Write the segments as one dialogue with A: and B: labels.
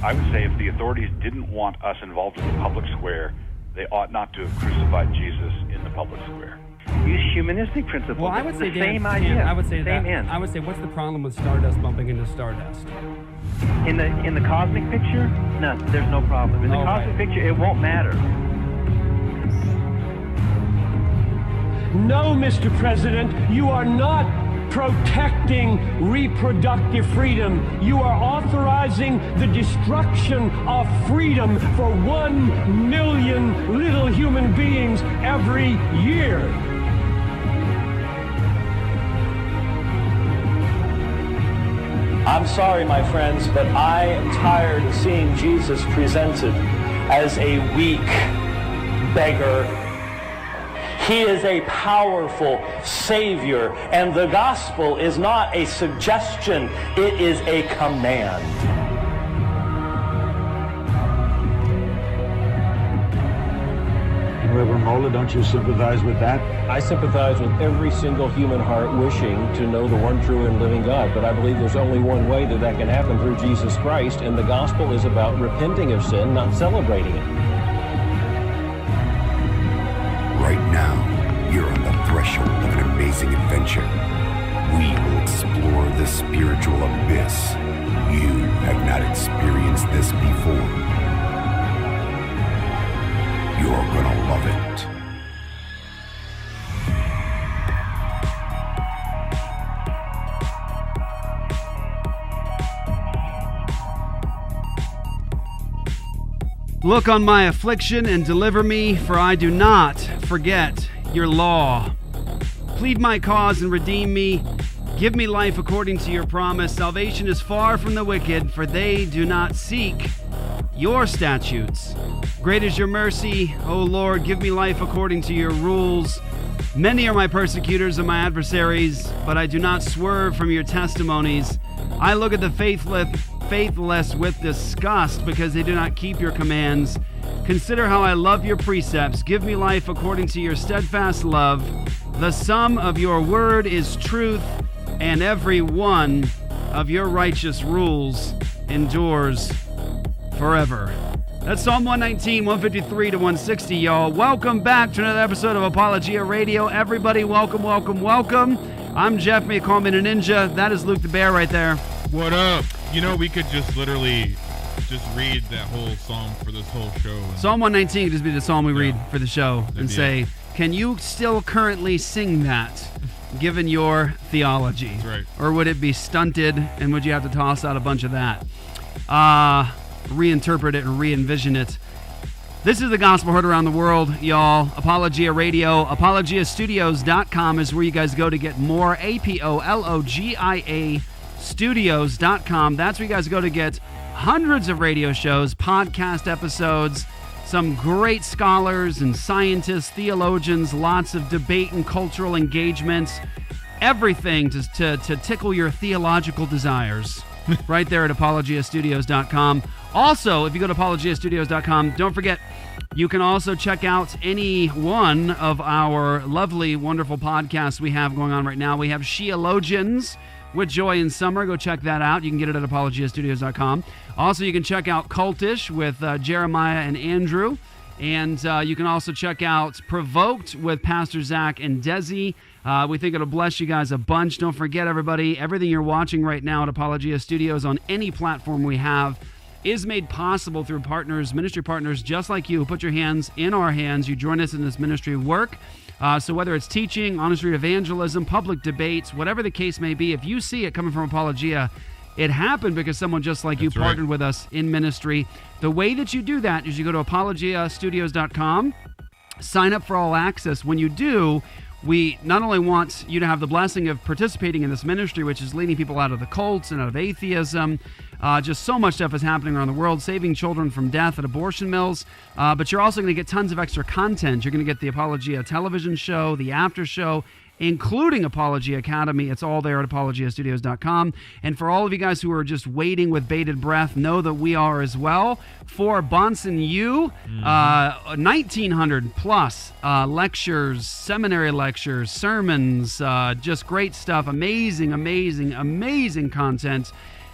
A: I would say if the authorities didn't want us involved in the public square, they ought not to have crucified Jesus in the public square.
B: Use humanistic principles.
C: Well, I would say, Dan,
B: same idea.
C: I would say
B: same
C: that.
B: end.
C: I would say, what's the problem with stardust bumping into stardust?
B: In the cosmic picture, no, there's no problem. In the cosmic picture, it won't matter.
D: No, Mr. President, you are not protecting reproductive freedom. You are authorizing the destruction of freedom for 1 million little human beings every year.
E: I'm sorry, my friends, but I am tired of seeing Jesus presented as a weak beggar. He is a powerful Savior, and the gospel is not a suggestion, it is a command.
F: Reverend Mola, don't you sympathize with that?
G: I sympathize with every single human heart wishing to know the one true and living God, but I believe there's only one way that can happen, through Jesus Christ, and the gospel is about repenting of sin, not celebrating it.
H: Right now, you're on the threshold of an amazing adventure. We will explore the spiritual abyss. You have not experienced this before. You're gonna love it.
I: Look on my affliction and deliver me, for I do not forget your law. Plead my cause and redeem me. Give me life according to your promise. Salvation is far from the wicked, for they do not seek your statutes. Great is your mercy, O Lord. Give me life according to your rules. Many are my persecutors and my adversaries, but I do not swerve from your testimonies. I look at the faithless with disgust, because they do not keep your commands. Consider how I love your precepts. Give me life according to your steadfast love. The sum of your word is truth, and every one of your righteous rules endures forever. That's Psalm 119, 153 to 160, y'all. Welcome back to another episode of Apologia Radio. Everybody, welcome, welcome, welcome. I'm Jeff, may call me the Ninja. That is Luke the Bear right there.
J: What up? You know, we could just literally just read that whole psalm for this whole show.
I: Psalm 119 could just be the psalm we read for the show and say, can you still currently sing that, given your theology?
J: That's right.
I: Or would it be stunted, and would you have to toss out a bunch of that? Reinterpret it and re-envision it. This is the gospel heard around the world, y'all. Apologia Radio. ApologiaStudios.com is where you guys go to get more. APOLOGIA Studios.com. That's where you guys go to get hundreds of radio shows, podcast episodes, some great scholars and scientists, theologians, lots of debate and cultural engagements, everything to tickle your theological desires. Right there at ApologiaStudios.com. Also, if you go to ApologiaStudios.com, don't forget, you can also check out any one of our lovely, wonderful podcasts we have going on right now. We have Sheologians with Joy and Summer. Go check that out. You can get it at ApologiaStudios.com. Also, you can check out Cultish with Jeremiah and Andrew. And you can also check out Provoked with Pastor Zach and Desi. We think it'll bless you guys a bunch. Don't forget, everybody, everything you're watching right now at Apologia Studios on any platform we have is made possible through partners, ministry partners just like you. Put your hands in our hands. You join us in this ministry work. So whether it's teaching, honest street evangelism, public debates, whatever the case may be, if you see it coming from Apologia, it happened because someone just like you partnered with us in ministry. The way that you do that is you go to apologiastudios.com, sign up for all access. When you do, we not only want you to have the blessing of participating in this ministry, which is leading people out of the cults and out of atheism. Just so much stuff is happening around the world, saving children from death at abortion mills. But you're also going to get tons of extra content. You're going to get the Apologia television show, the after show, including Apologia Academy. It's all there at apologiastudios.com. And for all of you guys who are just waiting with bated breath, know that we are as well. For Bahnsen U, 1,900 plus lectures, seminary lectures, sermons, just great stuff. Amazing, amazing, amazing content.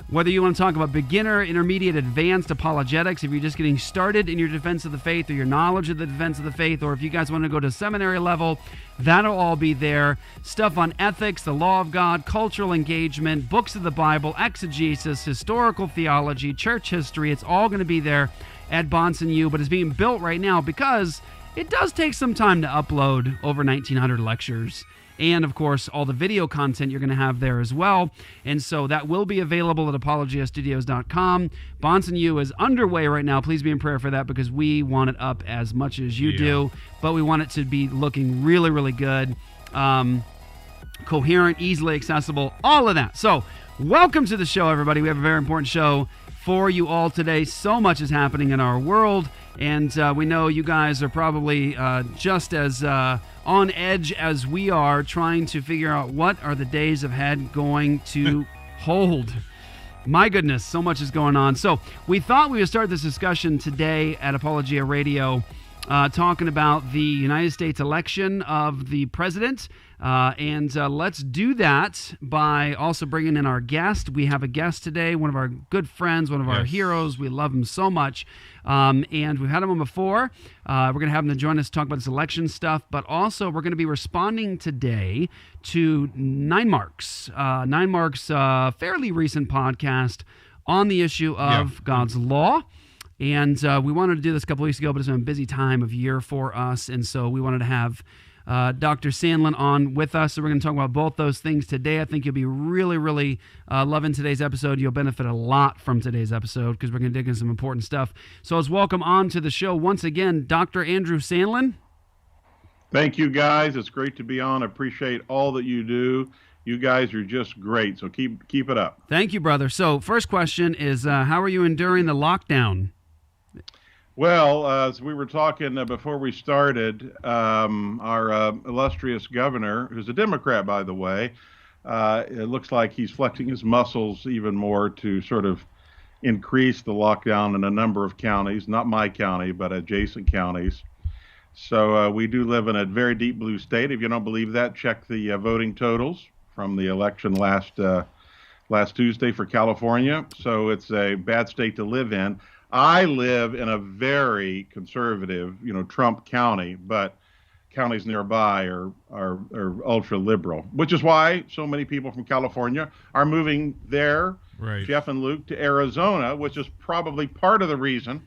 I: Whether you want to talk about beginner, intermediate, advanced apologetics, if you're just getting started in your defense of the faith or your knowledge of the defense of the faith, or if you guys want to go to seminary level, that'll all be there. Stuff on ethics, the law of God, cultural engagement, books of the Bible, exegesis, historical theology, church history. It's all going to be there at Bahnsen U, but it's being built right now because it does take some time to upload over 1,900 lectures. And, of course, all the video content you're going to have there as well. And so that will be available at apologiastudios.com. Bahnsen U is underway right now. Please be in prayer for that because we want it up as much as you do. But we want it to be looking really, really good, coherent, easily accessible, all of that. So welcome to the show, everybody. We have a very important show for you all today. So much is happening in our world. And we know you guys are probably just as on edge as we are, trying to figure out what are the days ahead going to hold. My goodness, so much is going on. So we thought we would start this discussion today at Apologia Radio talking about the United States election of the president. And let's do that by also bringing in our guest. We have a guest today, one of our good friends, one of our heroes. We love him so much. And we've had him on before. We're going to have him to join us to talk about this election stuff, but also we're going to be responding today to 9 Marks. 9 Marks, fairly recent podcast on the issue of God's law. And we wanted to do this a couple weeks ago, but it's been a busy time of year for us. And so we wanted to have Dr. Sandlin on with us. So we're going to talk about both those things today. I think you'll be really, really loving today's episode. You'll benefit a lot from today's episode because we're going to dig into some important stuff. So let's welcome on to the show once again, Dr. Andrew Sandlin.
K: Thank you, guys. It's great to be on. I appreciate all that you do. You guys are just great. So keep it up.
I: Thank you, brother. So first question is, how are you enduring the lockdown?
K: Well, as we were talking before we started, our illustrious governor, who's a Democrat, by the way, it looks like he's flexing his muscles even more to sort of increase the lockdown in a number of counties, not my county, but adjacent counties. So we do live in a very deep blue state. If you don't believe that, check the voting totals from the election last Tuesday for California. So it's a bad state to live in. I live in a very conservative, Trump county, but counties nearby are ultra liberal, which is why so many people from California are moving there,
J: right.
K: Jeff and Luke, to Arizona, which is probably part of the reason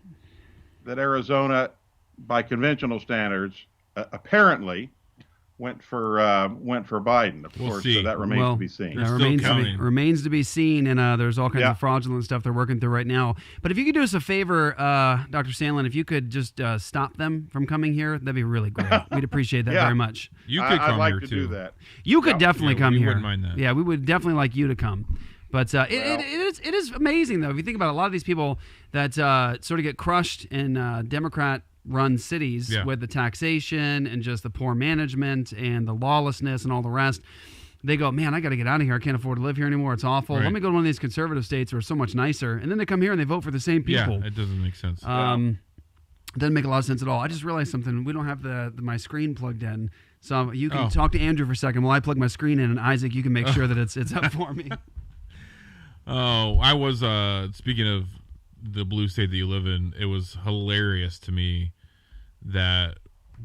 K: that Arizona, by conventional standards, apparently went for Biden, of course. So that remains to be seen.
I: That remains to be seen, and there's all kinds of fraudulent stuff they're working through right now. But if you could do us a favor, Dr. Sandlin, if you could just stop them from coming here, that'd be really great. We'd appreciate that very much.
J: You could come
K: I'd
J: here
K: like to
J: too.
K: do that.
I: You could definitely come here.
J: Wouldn't mind that.
I: Yeah, we would definitely like you to come. But it is amazing, though, if you think about it, a lot of these people that sort of get crushed in Democrat-run cities with the taxation and just the poor management and the lawlessness and all the rest, they go, man, I got to get out of here. I can't afford to live here anymore. It's awful.
J: Right.
I: Let me go to one of these conservative states where it's so much nicer. And then they come here and they vote for the same people.
J: Yeah, it doesn't make sense.
I: It doesn't make a lot of sense at all. I just realized something. We don't have my screen plugged in. So you can talk to Andrew for a second while I plug my screen in, and Isaac, you can make sure that it's up for me.
J: I was, speaking of the blue state that you live in, it was hilarious to me that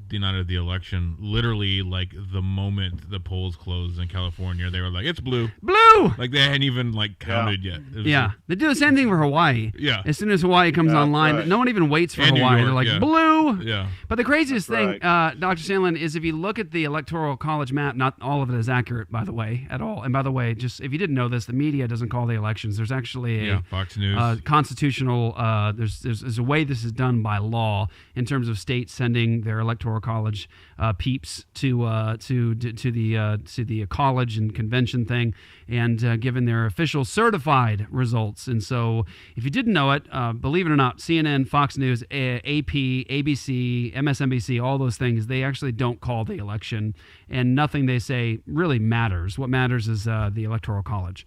J: the night of the election, literally, like, the moment the polls closed in California, they were like, it's blue.
I: Blue!
J: Like, they hadn't even, counted yet.
I: They do the same thing for Hawaii.
J: Yeah.
I: As soon as Hawaii comes online, no one even waits for Hawaii. They're like, blue!
J: Yeah.
I: But the craziest thing, Dr. Sandlin, is if you look at the Electoral College map, not all of it is accurate, by the way, at all. And by the way, just if you didn't know this, the media doesn't call the elections. There's actually a
J: Fox News.
I: Constitutional, there's a way this is done by law in terms of states sending their Electoral College peeps to the college and convention thing and given their official certified results. And so if you didn't know it, believe it or not, CNN, Fox News, AP, ABC, MSNBC, all those things, they actually don't call the election, and nothing they say really matters. What matters is the Electoral College.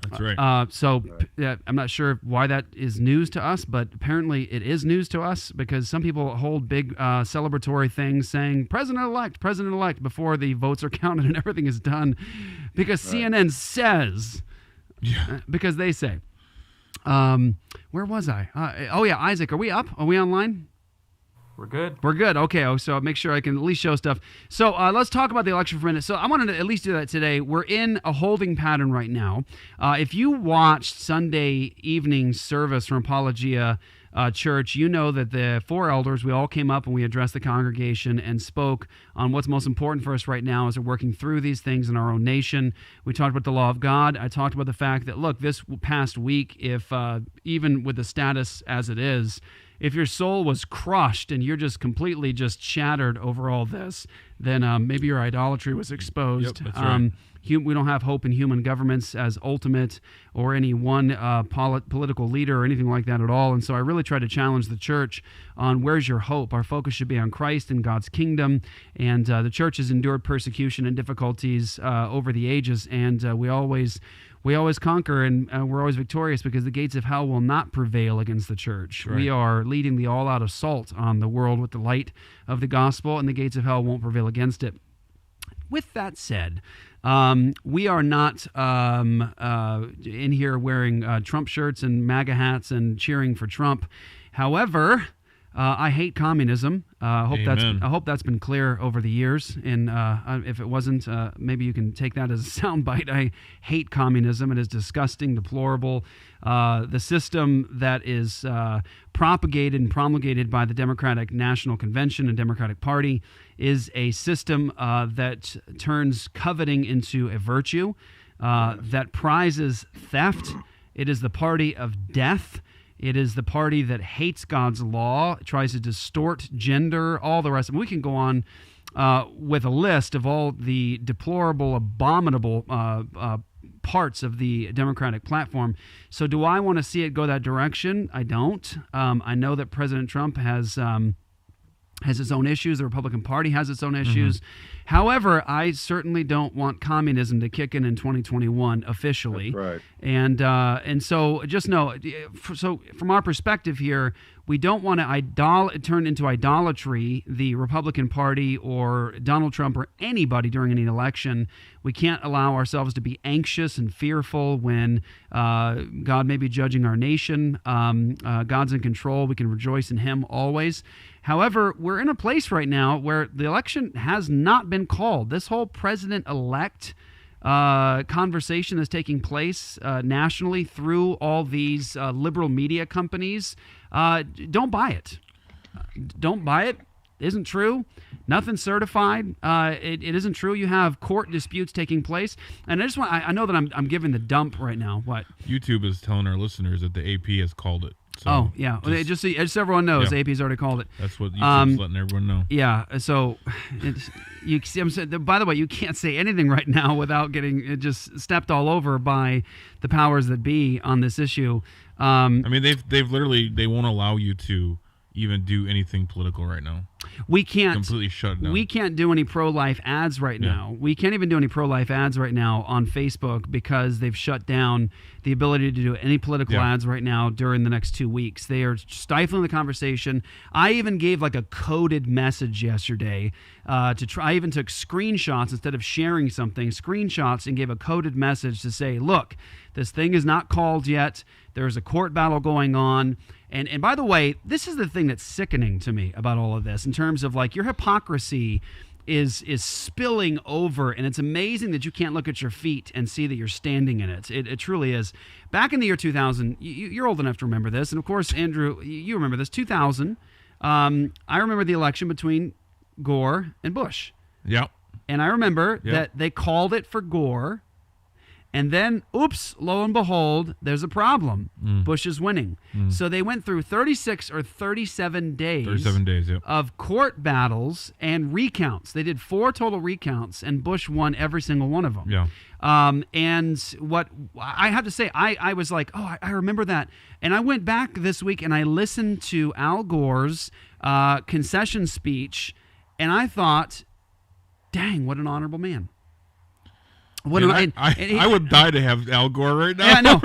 J: That's right.
I: I'm not sure why that is news to us, but apparently it is news to us because some people hold big celebratory things saying President-elect before the votes are counted and everything is done because CNN says, because they say. Where was I? Isaac, are we up? Are we online?
L: We're good.
I: We're good. Okay, so make sure I can at least show stuff. So let's talk about the election for a minute. So I wanted to at least do that today. We're in a holding pattern right now. If you watched Sunday evening service from Apologia Church, you know that the four elders, we all came up and we addressed the congregation and spoke on what's most important for us right now as we're working through these things in our own nation. We talked about the law of God. I talked about the fact that, look, this past week, if even with the status as it is, if your soul was crushed and you're just completely just shattered over all this, then maybe your idolatry was exposed.
J: Yep, that's right.
I: We don't have hope in human governments as ultimate or any one political leader or anything like that at all. And so I really try to challenge the church on where's your hope. Our focus should be on Christ and God's kingdom. And the church has endured persecution and difficulties over the ages, and we always conquer, and we're always victorious because the gates of hell will not prevail against the church. Right. We are leading the all-out assault on the world with the light of the gospel, and the gates of hell won't prevail against it. With that said, we are not in here wearing Trump shirts and MAGA hats and cheering for Trump. However, I hate communism. I hope that's been clear over the years. And if it wasn't, maybe you can take that as a soundbite. I hate communism. It is disgusting, deplorable. The system that is propagated and promulgated by the Democratic National Convention and Democratic Party is a system that turns coveting into a virtue, that prizes theft. It is the party of death. It is the party that hates God's law, tries to distort gender, all the rest. And we can go on with a list of all the deplorable, abominable parts of the Democratic platform. So do I want to see it go that direction? I don't. I know that President Trump has its own issues. The Republican Party has its own issues. Mm-hmm. However, I certainly don't want communism to kick in 2021 officially.
K: That's right.
I: And so just know, so from our perspective here, we don't want to turn into idolatry the Republican Party or Donald Trump or anybody during any election. We can't allow ourselves to be anxious and fearful when God may be judging our nation. God's in control. We can rejoice in Him always. However, we're in a place right now where the election has not been called. This whole president-elect conversation that's taking place nationally through all these liberal media companies, don't buy it. Don't buy it. Isn't true. Nothing certified. It isn't true. You have court disputes taking place, and I know that I'm giving the dump right now. What?
J: YouTube is telling our listeners that the AP has called it. So
I: just everyone knows, yeah. AP's already called it.
J: That's what YouTube's letting everyone know.
I: Yeah, so you see, I'm saying. By the way, you can't say anything right now without getting just stepped all over by the powers that be on this issue.
J: I mean, they've literally, they won't allow you to even do anything political right now.
I: We can't
J: completely shut down.
I: We can't do any pro-life ads right now. We can't even do any pro-life ads right now on Facebook because they've shut down the ability to do any political ads right now during the next 2 weeks. They are stifling the conversation. I even gave like a coded message yesterday to try. I even took screenshots instead of sharing something, screenshots, and gave a coded message to say, look, this thing is not called yet. There's a court battle going on. And by the way, this is the thing that's sickening to me about all of this in terms of like your hypocrisy is spilling over, and it's amazing that you can't look at your feet and see that you're standing in it. It truly is. Back in the year 2000, you're old enough to remember this, and of course, Andrew, you remember this, 2000, I remember the election between Gore and Bush.
J: Yep.
I: And I remember that they called it for Gore, and then, oops, lo and behold, there's a problem. Bush is winning. So they went through 36 or 37 days, of court battles and recounts. They did 4 total recounts, and Bush won every single one of them.
J: Yeah.
I: And what I have to say, I was like, oh, I remember that. And I went back this week and I listened to Al Gore's concession speech, and I thought, dang, what an honorable man.
J: I would die to have Al Gore right now.
I: Yeah, no.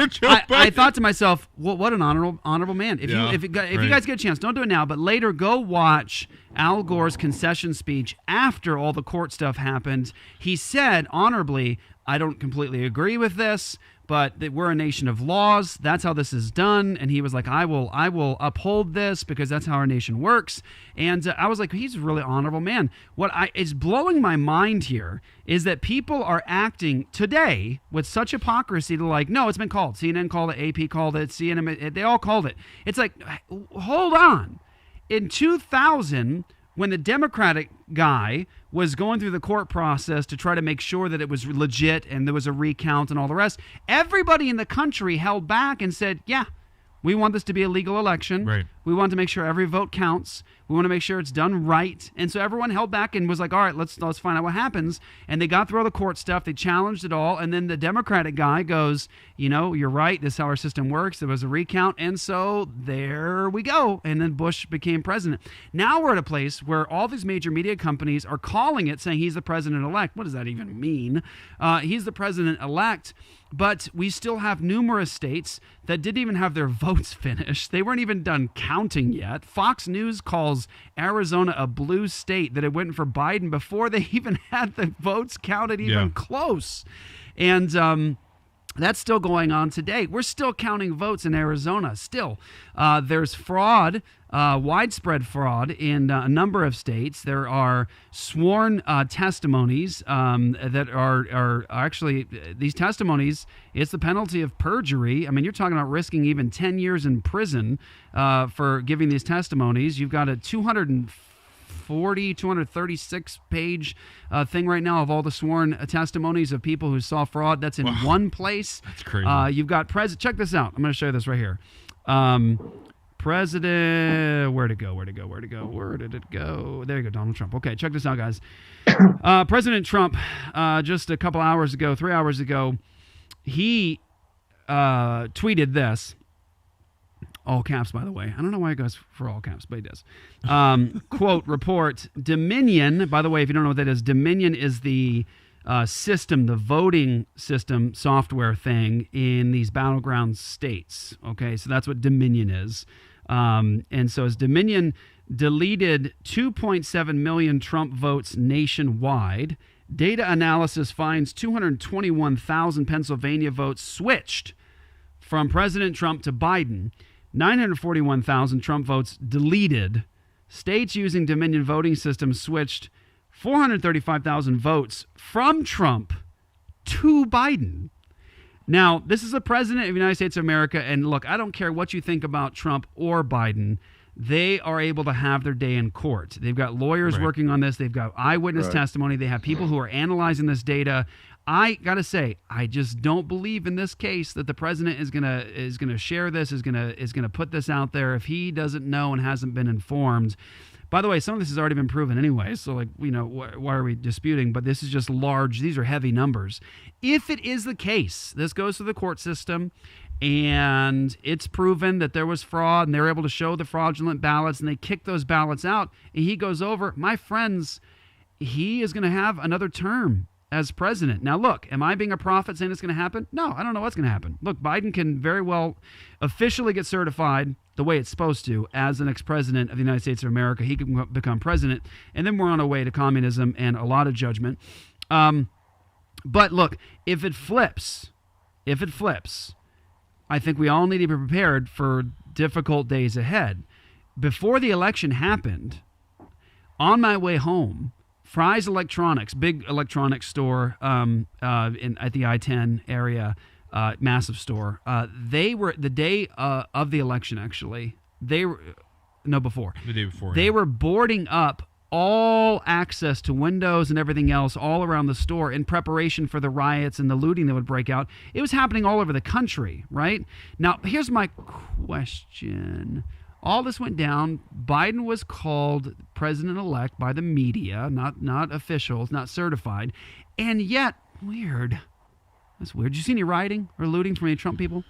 I: I thought to myself, well, what an honorable man. If you guys get a chance, don't do it now, but later go watch Al Gore's concession speech after all the court stuff happened. He said honorably, I don't completely agree with this, but that we're a nation of laws. That's how this is done. And he was like, I will uphold this because that's how our nation works. And I was like, he's a really honorable man. What is blowing my mind here is that people are acting today with such hypocrisy to like, no, it's been called. CNN called it, AP called it, CNN, they all called it. It's like, hold on. In 2000, when the Democratic guy was going through the court process to try to make sure that it was legit and there was a recount and all the rest, everybody in the country held back and said, yeah, we want this to be a legal election.
J: Right.
I: We want to make sure every vote counts. We want to make sure it's done right. And so everyone held back and was like, all right, let's find out what happens. And they got through all the court stuff. They challenged it all. And then the Democratic guy goes, you're right. This is how our system works. There was a recount. And so there we go. And then Bush became president. Now we're at a place where all these major media companies are calling it, saying he's the president-elect. What does that even mean? He's the president-elect. But we still have numerous states that didn't even have their votes finished. They weren't even done counting yet. Fox News calls Arizona a blue state, that it went for Biden before they even had the votes counted even close. And that's still going on today. We're still counting votes in Arizona. Still, there's fraud, widespread fraud in a number of states. There are sworn testimonies that are actually, these testimonies, it's the penalty of perjury. I mean, you're talking about risking even 10 years in prison for giving these testimonies. You've got a 236 page thing right now of all the sworn testimonies of people who saw fraud. That's in one place.
J: That's crazy.
I: You've got check this out. I'm going to show you this right here. President, where'd it go? Where did it go? There you go, Donald Trump. Okay, check this out, guys. President Trump, just a couple hours ago, 3 hours ago, he tweeted this. All caps, by the way. I don't know why it goes for all caps, but he does. Quote, report, Dominion, by the way, if you don't know what that is, Dominion is the system, the voting system software thing in these battleground states. Okay, so that's what Dominion is. And so as Dominion deleted 2.7 million Trump votes nationwide, data analysis finds 221,000 Pennsylvania votes switched from President Trump to Biden. 941,000 Trump votes deleted. States using Dominion voting system switched 435,000 votes from Trump to Biden. Now, this is the president of the United States of America, and look, I don't care what you think about Trump or Biden. They are able to have their day in court. They've got lawyers working on this. They've got eyewitness testimony. They have people who are analyzing this data. I gotta say, I just don't believe in this case that the president is gonna share this, is gonna put this out there if he doesn't know and hasn't been informed. By the way, some of this has already been proven anyway, so why are we disputing? But this is just large. These are heavy numbers. If it is the case, this goes through the court system, and it's proven that there was fraud, and they were able to show the fraudulent ballots, and they kicked those ballots out, and he goes over, my friends, he is going to have another term as president. Now, look, am I being a prophet saying it's going to happen? No, I don't know what's going to happen. Look, Biden can very well officially get certified the way it's supposed to as the next president of the United States of America. He can become president, and then we're on our way to communism and a lot of judgment. But look, if it flips, I think we all need to be prepared for difficult days ahead. Before the election happened, on my way home, Fry's Electronics, big electronics store at the I-10 area, massive store. They were, the day of the election, actually, before.
J: The day before.
I: They were boarding up all access to windows and everything else all around the store in preparation for the riots and the looting that would break out. It was happening all over the country, right? Now, here's my question. All this went down. Biden was called president-elect by the media, not officials, not certified. And yet, weird. That's weird. Did you see any rioting or looting from any Trump people?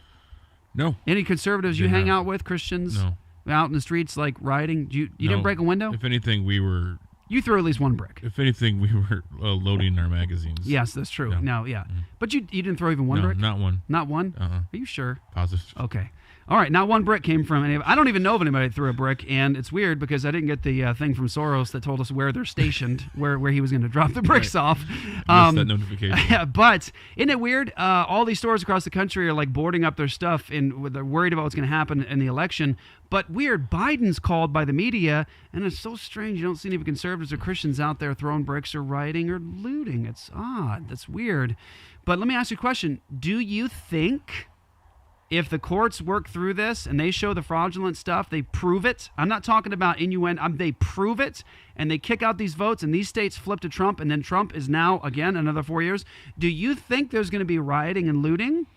J: No.
I: Any conservatives you hang out with, Christians?
J: No.
I: Out in the streets, like rioting? You didn't break a window?
J: If anything, we were...
I: You threw at least one brick.
J: If anything, we were loading our magazines.
I: Yes, that's true. No, yeah. But you didn't throw even one brick?
J: Not one.
I: Not one?
J: Uh-uh.
I: Are you sure?
J: Positive.
I: Okay. All right, not one brick came from any. I don't even know of anybody that threw a brick, and it's weird because I didn't get the thing from Soros that told us where they're stationed, where he was going to drop the bricks off.
J: Missed that notification.
I: But isn't it weird? All these stores across the country are like boarding up their stuff, and they're worried about what's going to happen in the election. But weird, Biden's called by the media, and it's so strange. You don't see any conservatives or Christians out there throwing bricks or rioting or looting. It's odd. That's weird. But let me ask you a question. Do you think if the courts work through this and they show the fraudulent stuff, they prove it? I'm not talking about innuendo. They prove it, and they kick out these votes, and these states flip to Trump, and then Trump is now, again, another 4 years. Do you think there's going to be rioting and looting?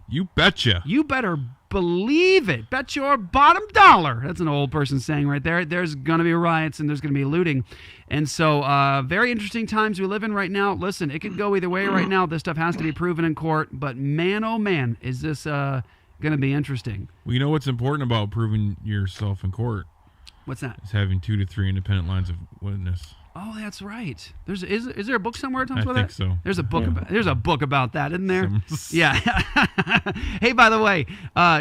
J: You betcha.
I: You better believe it. Bet your bottom dollar. That's an old person saying right there. There's going to be riots and there's going to be looting. And so very interesting times we live in right now. Listen, it could go either way right now. This stuff has to be proven in court. But man, oh man, is this going to be interesting.
J: Well, you know what's important about proving yourself in court?
I: What's that?
J: It's having 2 to 3 independent lines of witness.
I: Oh, that's right. Is there a book somewhere that talks about
J: that? I think so.
I: There's a book about that, isn't there? Yeah. Hey, by the way,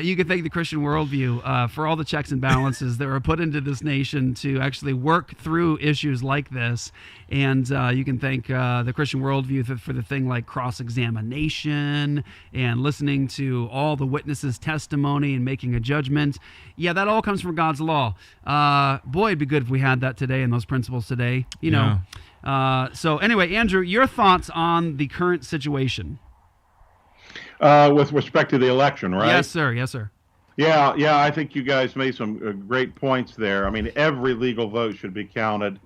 I: you can thank the Christian worldview for all the checks and balances that were put into this nation to actually work through issues like this. And you can thank the Christian worldview for the thing like cross-examination and listening to all the witnesses' testimony and making a judgment. Yeah, that all comes from God's law. Boy, it'd be good if we had that today and those principles today. You know. So anyway, Andrew, your thoughts on the current situation?
K: With respect to the election, right?
I: Yes, sir. Yes, sir.
K: Yeah. I think you guys made some great points there. I mean, every legal vote should be counted.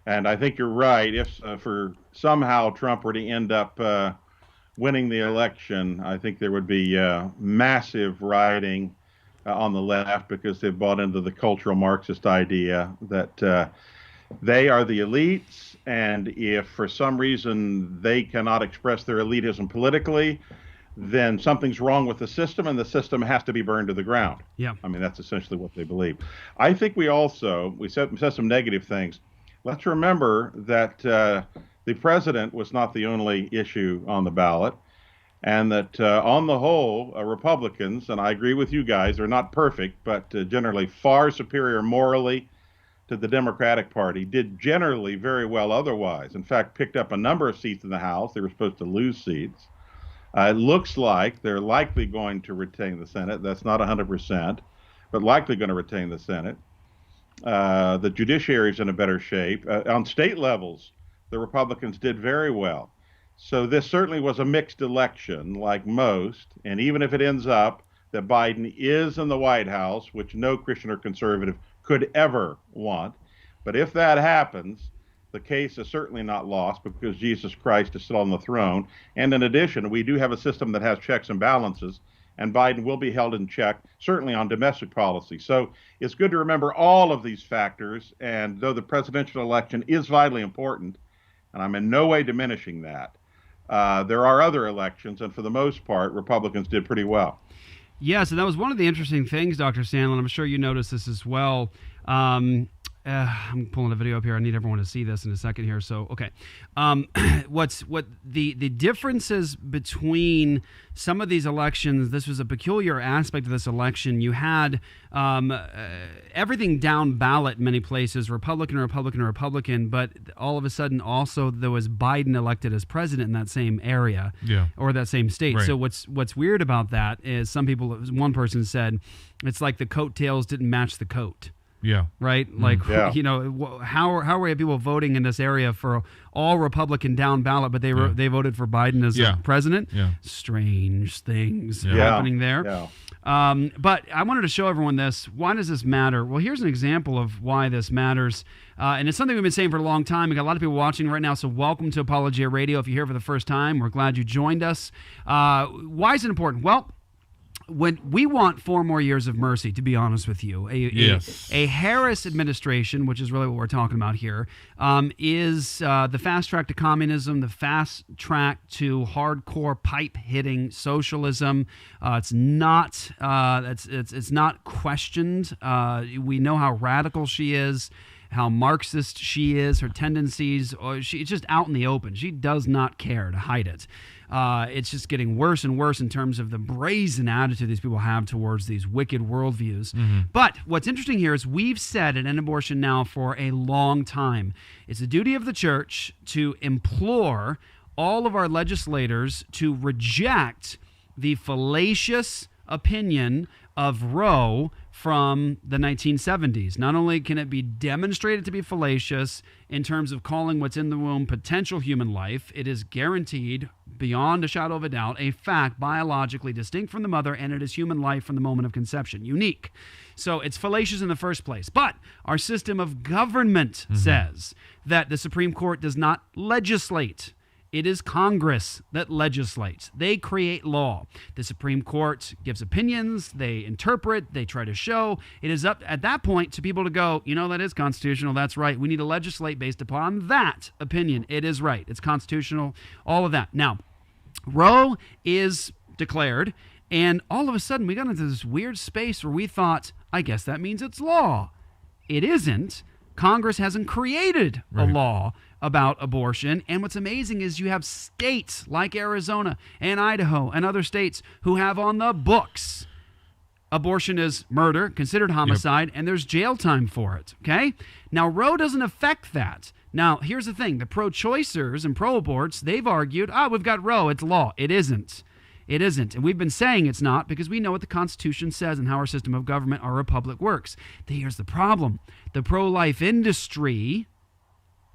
K: And I think you're right. If for somehow Trump were to end up winning the election, I think there would be massive rioting on the left because they've bought into the cultural Marxist idea that they are the elites, and if for some reason they cannot express their elitism politically, then something's wrong with the system, and the system has to be burned to the ground.
I: Yeah.
K: I mean, that's essentially what they believe. I think we said some negative things. Let's remember that the president was not the only issue on the ballot, and that on the whole, Republicans, and I agree with you guys, are not perfect, but generally far superior morally to the Democratic Party, did generally very well otherwise. In fact, picked up a number of seats in the House. They were supposed to lose seats. It looks like they're likely going to retain the Senate. That's not 100%, but likely going to retain the Senate. The judiciary's in a better shape. On state levels, the Republicans did very well. So this certainly was a mixed election, like most, and even if it ends up that Biden is in the White House, which no Christian or conservative could ever want, but if that happens, the case is certainly not lost because Jesus Christ is still on the throne. And in addition, we do have a system that has checks and balances, and Biden will be held in check, certainly on domestic policy. So it's good to remember all of these factors, and though the presidential election is vitally important, and I'm in no way diminishing that, there are other elections, and for the most part, Republicans did pretty well.
I: Yes, and that was one of the interesting things, Dr. Sandlin. I'm sure you noticed this as well. I'm pulling a video up here. I need everyone to see this in a second here. So, okay. What the differences between some of these elections, this was a peculiar aspect of this election. You had everything down ballot in many places, Republican, but all of a sudden also there was Biden elected as president in that same area or that same state.
J: Right.
I: So what's weird about that is one person said, it's like the coattails didn't match the coat.
J: Yeah.
I: Right? Like, you know, how are people voting in this area for all Republican down ballot, but they voted for Biden as president? Yeah. Strange things happening there. Yeah. But I wanted to show everyone this. Why does this matter? Well, here's an example of why this matters. And it's something we've been saying for a long time. We got a lot of people watching right now, so welcome to Apologia Radio. If you're here for the first time, we're glad you joined us. Why is it important? Well, when we want 4 more years of mercy, to be honest with you, a Harris administration, which is really what we're talking about here, is the fast track to communism, the fast track to hardcore pipe hitting socialism. It's not questioned. We know how radical she is. how Marxist she is, her tendencies. It's just out in the open. She does not care to hide it. It's just getting worse and worse in terms of the brazen attitude these people have towards these wicked worldviews. But what's interesting here is we've said at End Abortion Now for a long time, it's the duty of the church to implore all of our legislators to reject the fallacious opinion of Roe from the 1970s. Not only can it be demonstrated to be fallacious in terms of calling what's in the womb potential human life, it is guaranteed, beyond a shadow of a doubt, a fact biologically distinct from the mother, and it is human life from the moment of conception. Unique. So it's fallacious in the first place. But our system of government says that the Supreme Court does not legislate. It is Congress that legislates. They create law. The Supreme Court gives opinions, they interpret, they try to show. It is up at that point to people to go, that is constitutional, that's right. We need to legislate based upon that opinion. It is right. It's constitutional, all of that. Now, Roe is declared, and all of a sudden we got into this weird space where we thought, I guess that means it's law. It isn't. Congress hasn't created a law about abortion. And what's amazing is you have states like Arizona and Idaho and other states who have on the books abortion is murder, considered homicide, and there's jail time for it. Okay? Now, Roe doesn't affect that. Now, here's the thing. The pro-choicers and pro-aborts, they've argued, we've got Roe, it's law. It isn't. It isn't. And we've been saying it's not because we know what the Constitution says and how our system of government, our republic works. Here's the problem. The pro-life industry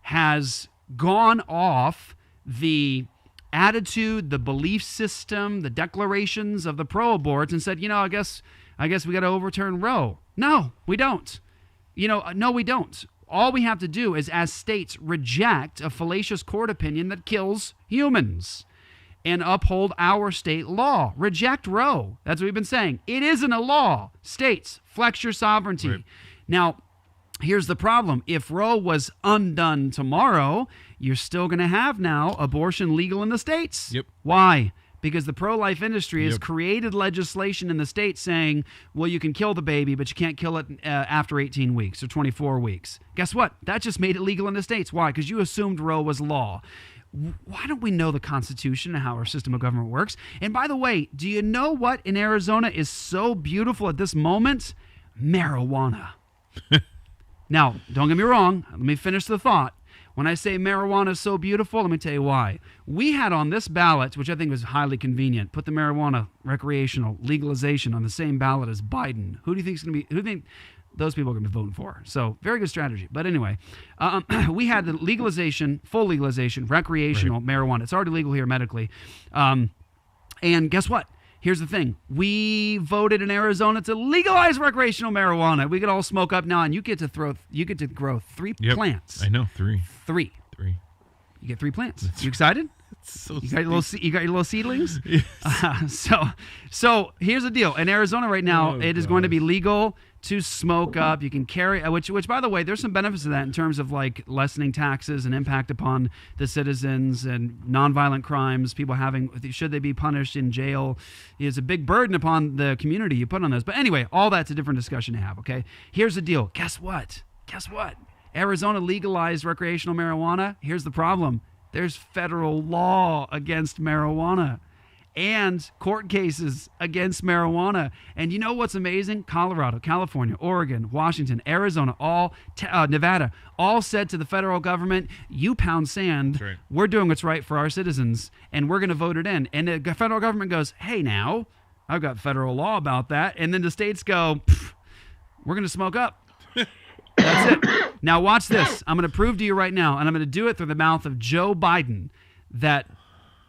I: has gone off the attitude, the belief system, the declarations of the pro-aborts and said, I guess we got to overturn Roe. No, we don't. No, we don't. All we have to do is, as states, reject a fallacious court opinion that kills humans and uphold our state law. Reject Roe. That's what we've been saying. It isn't a law. States, flex your sovereignty. Right. Now, here's the problem. If Roe was undone tomorrow, you're still going to have now abortion legal in the states. Yep. Why? Because the pro-life industry has created legislation in the states saying, well, you can kill the baby, but you can't kill it after 18 weeks or 24 weeks. Guess what? That just made it legal in the states. Why? Because you assumed Roe was law. Why don't we know the Constitution and how our system of government works? And by the way, do you know what in Arizona is so beautiful at this moment? Marijuana. Now, don't get me wrong. Let me finish the thought. When I say marijuana is so beautiful, let me tell you why. We had on this ballot, which I think was highly convenient, put the marijuana recreational legalization on the same ballot as Biden. Who do you think is going to be? Who do you think those people are going to be voting for? So, very good strategy. But anyway, we had the legalization, full legalization, recreational marijuana. It's already legal here medically. And guess what? Here's the thing. We voted in Arizona to legalize recreational marijuana. We could all smoke up now, and you get to grow 3 plants.
J: I know, 3.
I: 3. You get 3 plants. You excited?
J: So
I: you got your little seedlings? Yes. So here's the deal. In Arizona right now, it is going to be legal to smoke up. You can carry, which by the way, there's some benefits to that in terms of like lessening taxes and impact upon the citizens and nonviolent crimes, people should they be punished in jail. It's a big burden upon the community you put on those. But anyway, all that's a different discussion to have, okay? Here's the deal. Guess what? Arizona legalized recreational marijuana. Here's the problem. There's federal law against marijuana and court cases against marijuana. And you know what's amazing? Colorado, California, Oregon, Washington, Arizona, Nevada, all said to the federal government, you pound sand, right. We're doing what's right for our citizens, and we're going to vote it in. And the federal government goes, hey, now, I've got federal law about that. And then the states go, we're going to smoke up. That's it. Now watch this. I'm going to prove to you right now, and I'm going to do it through the mouth of Joe Biden, that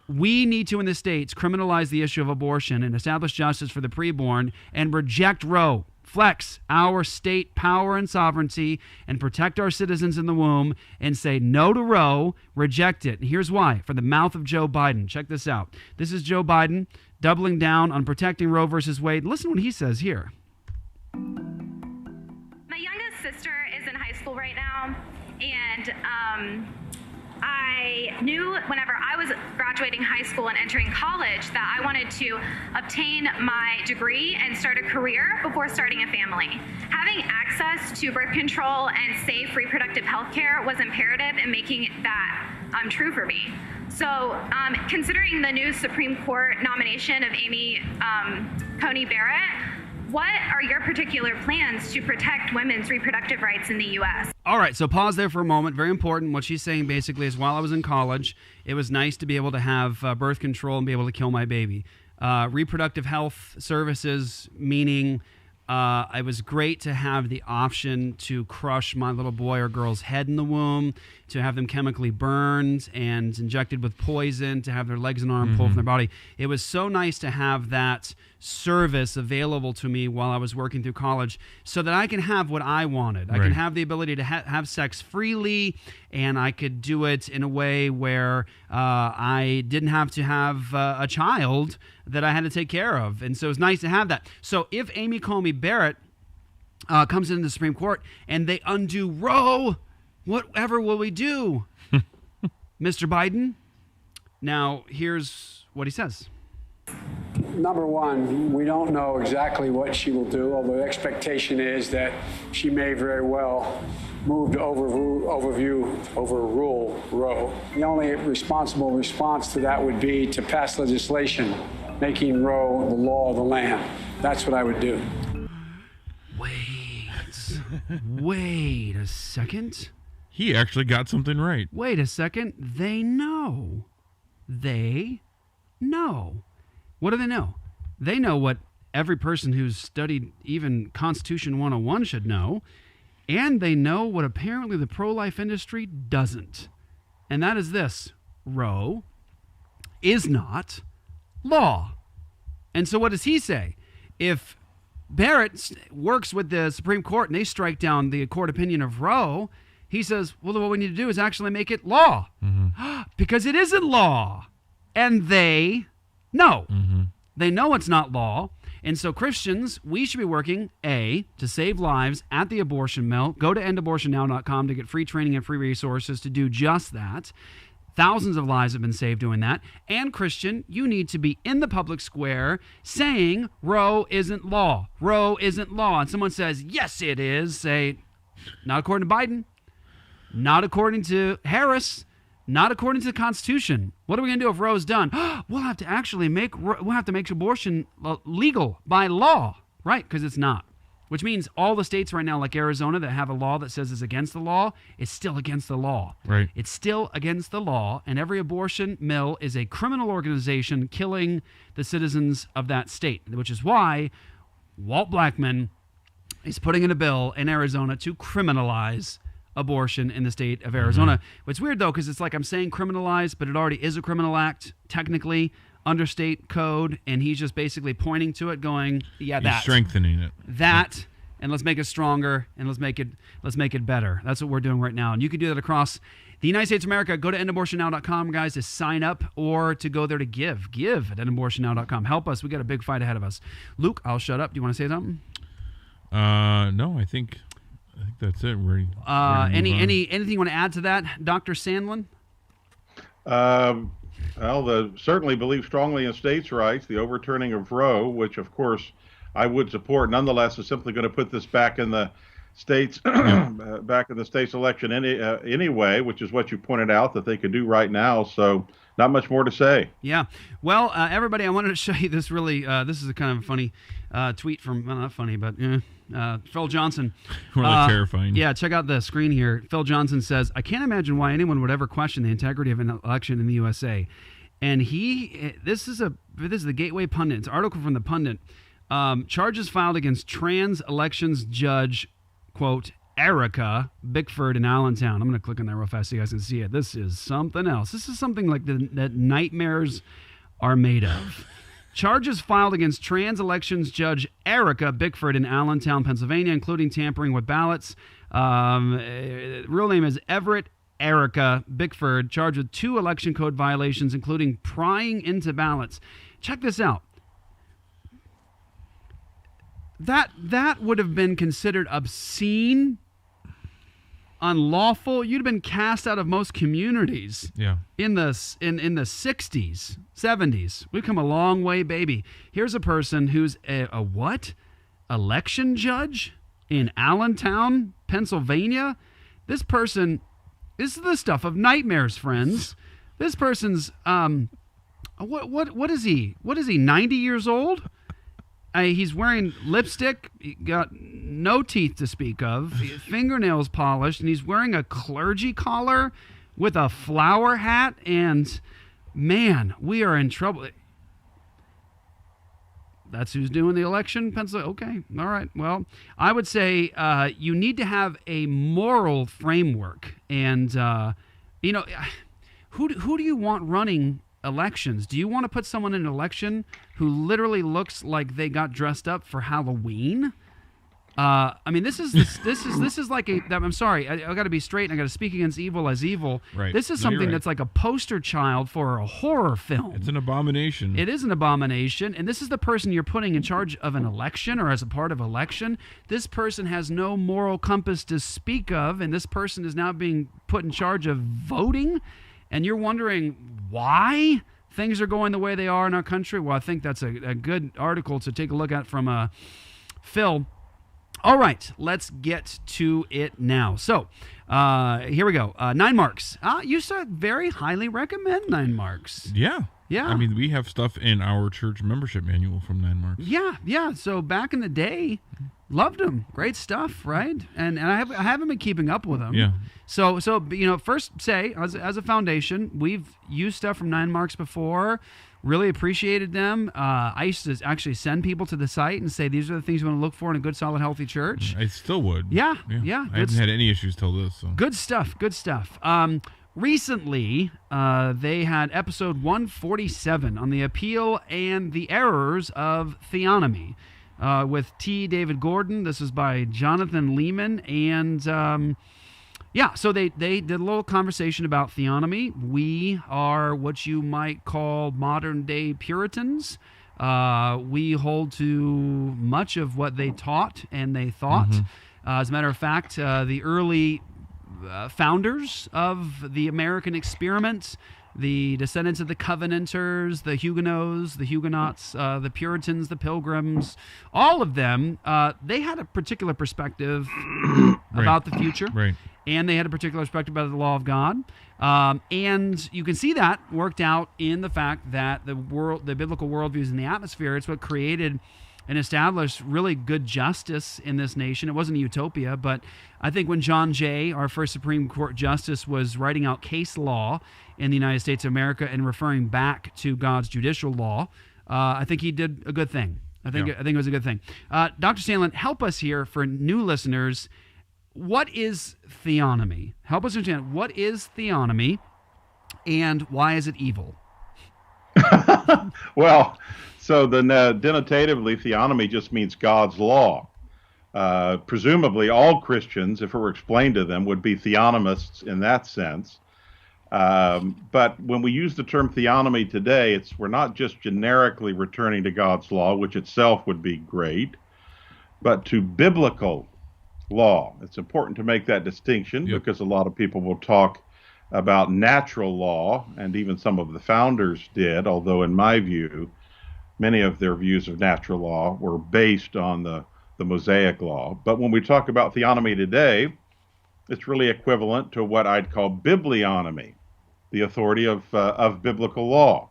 I: we need to, in the states, criminalize the issue of abortion and establish justice for the preborn and reject Roe, flex our state power and sovereignty, and protect our citizens in the womb and say no to Roe, reject it. And here's why. From the mouth of Joe Biden. Check this out. This is Joe Biden doubling down on protecting Roe versus Wade. Listen to what he says here.
L: My youngest sister is in high school right now, and I knew whenever I was graduating high school and entering college that I wanted to obtain my degree and start a career before starting a family. Having access to birth control and safe reproductive health care was imperative in making that true for me. So considering the new Supreme Court nomination of Amy Coney Barrett, what are your particular plans to protect women's reproductive rights in the U.S.?
I: All right, so pause there for a moment. Very important. What she's saying basically is while I was in college, it was nice to be able to have birth control and be able to kill my baby. Reproductive health services, meaning it was great to have the option to crush my little boy or girl's head in the womb, to have them chemically burned and injected with poison, to have their legs and arms pulled from their body. It was so nice to have that service available to me while I was working through college so that I can have what I wanted. I can have the ability to have sex freely, and I could do it in a way where I didn't have to have a child that I had to take care of. And so it's nice to have that. So if Amy Coney Barrett comes into the Supreme Court and they undo Roe, whatever will we do, Mr. Biden? Now, here's what he says.
M: Number one, we don't know exactly what she will do, although the expectation is that she may very well move to overrule Roe. The only responsible response to that would be to pass legislation making Roe the law of the land. That's what I would do.
I: Wait a second.
J: He actually got something right.
I: Wait a second. They know. They know. What do they know? They know what every person who's studied even Constitution 101 should know, and they know what apparently the pro-life industry doesn't. And that is this: Roe is not law. And so what does he say? If Barrett works with the Supreme Court and they strike down the court opinion of Roe, he says, well, what we need to do is actually make it law. Because it isn't law. And they know. They know it's not law. And so Christians, we should be working, A, to save lives at the abortion mill. Go to endabortionnow.com to get free training and free resources to do just that. Thousands of lives have been saved doing that. And Christian, you need to be in the public square saying Roe isn't law. Roe isn't law. And someone says, yes, it is. Say, not according to Biden. Not according to Harris. Not according to the Constitution. What are we going to do if Roe's done? We'll have to make abortion legal by law, right? Because it's not. Which means all the states right now, like Arizona, that have a law that says it's against the law, it's still against the law.
J: Right.
I: It's still against the law, and every abortion mill is a criminal organization killing the citizens of that state, which is why Walt Blackman is putting in a bill in Arizona to criminalize abortion in the state of Arizona. It's weird, though, because it's like I'm saying criminalize, but it already is a criminal act, technically, under state code, and he's just basically pointing to it, going, yeah,
J: he's strengthening it.
I: That, and let's make it stronger, and let's make it better. That's what we're doing right now. And you can do that across the United States of America. Go to endabortionnow.com, guys, to sign up or to go there to give. Give at endabortionnow.com. Help us. We got a big fight ahead of us. Luke, I'll shut up. Do you want to say something?
J: No, I think that's it.
I: Anything you want to add to that, Dr. Sandlin?
K: Well, certainly believe strongly in states' rights. The overturning of Roe, which of course I would support, nonetheless, is simply going to put this back in the states, back in the states' election anyway, which is what you pointed out that they could do right now. So, not much more to say.
I: Yeah. Well, everybody, I wanted to show you this really. This is a kind of funny tweet from, well, not funny, but Phil Johnson.
J: Really terrifying.
I: Yeah, check out the screen here. Phil Johnson says, I can't imagine why anyone would ever question the integrity of an election in the USA. And this is the Gateway Pundit. It's an article from the Pundit. Charges filed against trans elections judge, quote, Erica Bickford in Allentown. I'm going to click on that real fast so you guys can see it. This is something else. This is something like that nightmares are made of. Charges filed against trans elections judge Erica Bickford in Allentown, Pennsylvania, including tampering with ballots. Real name is Everett Erica Bickford, charged with 2 election code violations, including prying into ballots. Check this out. That would have been considered obscene unlawful. You'd have been cast out of most communities.
J: Yeah.
I: In the 60s, 70s. We've come a long way, baby. Here's a person who's a what? Election judge in Allentown, Pennsylvania. This person, this is the stuff of nightmares, friends. This person's what is he? What is he? 90 years old? He's wearing lipstick. He got no teeth to speak of. Fingernails polished, and he's wearing a clergy collar with a flower hat. And man, we are in trouble. That's who's doing the election, Pennsylvania. Okay, all right. Well, I would say you need to have a moral framework, and who do you want running elections? Do you want to put someone in an election who literally looks like they got dressed up for Halloween? I mean, this is like a. I'm sorry, I got to be straight, and I got to speak against evil as evil.
J: Right.
I: This is something that's like a poster child for a horror film.
J: It's an abomination.
I: It is an abomination, and this is the person you're putting in charge of an election or as a part of election. This person has no moral compass to speak of, and this person is now being put in charge of voting. And you're wondering why things are going the way they are in our country? Well, I think that's a good article to take a look at from Phil. All right, let's get to it now. So here we go. 9 Marks. You said very highly recommend 9 Marks.
J: Yeah.
I: Yeah.
J: I mean, we have stuff in our church membership manual from 9 Marks.
I: Yeah. So back in the day, loved them. Great stuff, right? And I haven't been keeping up with them.
J: Yeah.
I: So first say, as a foundation, we've used stuff from 9 Marks before. Really appreciated them. I used to actually send people to the site and say, these are the things you want to look for in a good, solid, healthy church.
J: I still would.
I: Yeah.
J: I haven't had any issues till this. So.
I: Good stuff. Recently, they had episode 147 on the appeal and the errors of theonomy with T. David Gordon. This is by Jonathan Lehman. And so they did a little conversation about theonomy. We are what you might call modern-day Puritans. We hold to much of what they taught and they thought. As a matter of fact, the early founders of the American experiment, the descendants of the Covenanters, the Huguenots, the Puritans, the Pilgrims, all of them, they had a particular perspective about the future.
J: Right.
I: And they had a particular perspective about the law of God. And you can see that worked out in the fact that the biblical worldview is in the atmosphere. It's what created and established really good justice in this nation. It wasn't a utopia, but I think when John Jay, our first Supreme Court justice, was writing out case law in the United States of America and referring back to God's judicial law, I think he did a good thing. I think it was a good thing. Dr. Sandlin, help us here for new listeners. What is theonomy? Help us understand, what is theonomy and why is it evil?
K: Well, so the denotatively, theonomy just means God's law. Presumably all Christians, if it were explained to them, would be theonomists in that sense. But when we use the term theonomy today, we're not just generically returning to God's law, which itself would be great, but to biblical law. It's important to make that distinction because a lot of people will talk about natural law, and even some of the founders did, although in my view, many of their views of natural law were based on the Mosaic law. But when we talk about theonomy today, it's really equivalent to what I'd call biblionomy, the authority of biblical law.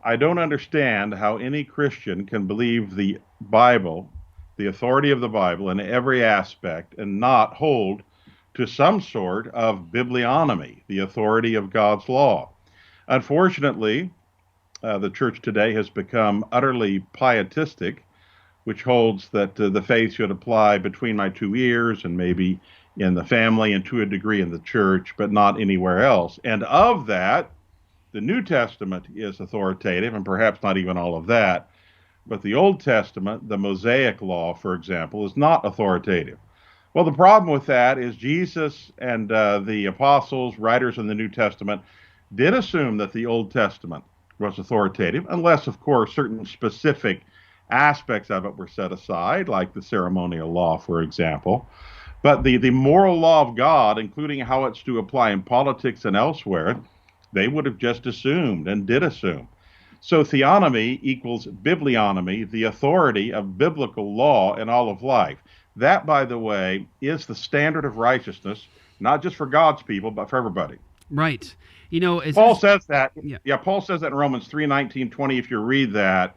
K: I don't understand how any Christian can believe the Bible, the authority of the Bible in every aspect, and not hold to some sort of biblionomy, the authority of God's law. Unfortunately, the church today has become utterly pietistic, which holds that the faith should apply between my two ears and maybe in the family and to a degree in the church, but not anywhere else. And of that, the New Testament is authoritative, and perhaps not even all of that. But the Old Testament, the Mosaic law, for example, is not authoritative. Well, the problem with that is Jesus and the apostles, writers in the New Testament, did assume that the Old Testament was authoritative, unless, of course, certain specific aspects of it were set aside, like the ceremonial law, for example. But the moral law of God, including how it's to apply in politics and elsewhere, they would have just assumed and did assume. So theonomy equals biblionomy, the authority of biblical law in all of life. That, by the way, is the standard of righteousness, not just for God's people, but for everybody.
I: Right.
K: Paul says that. Yeah, Paul says that in Romans 3:19-20. If you read that,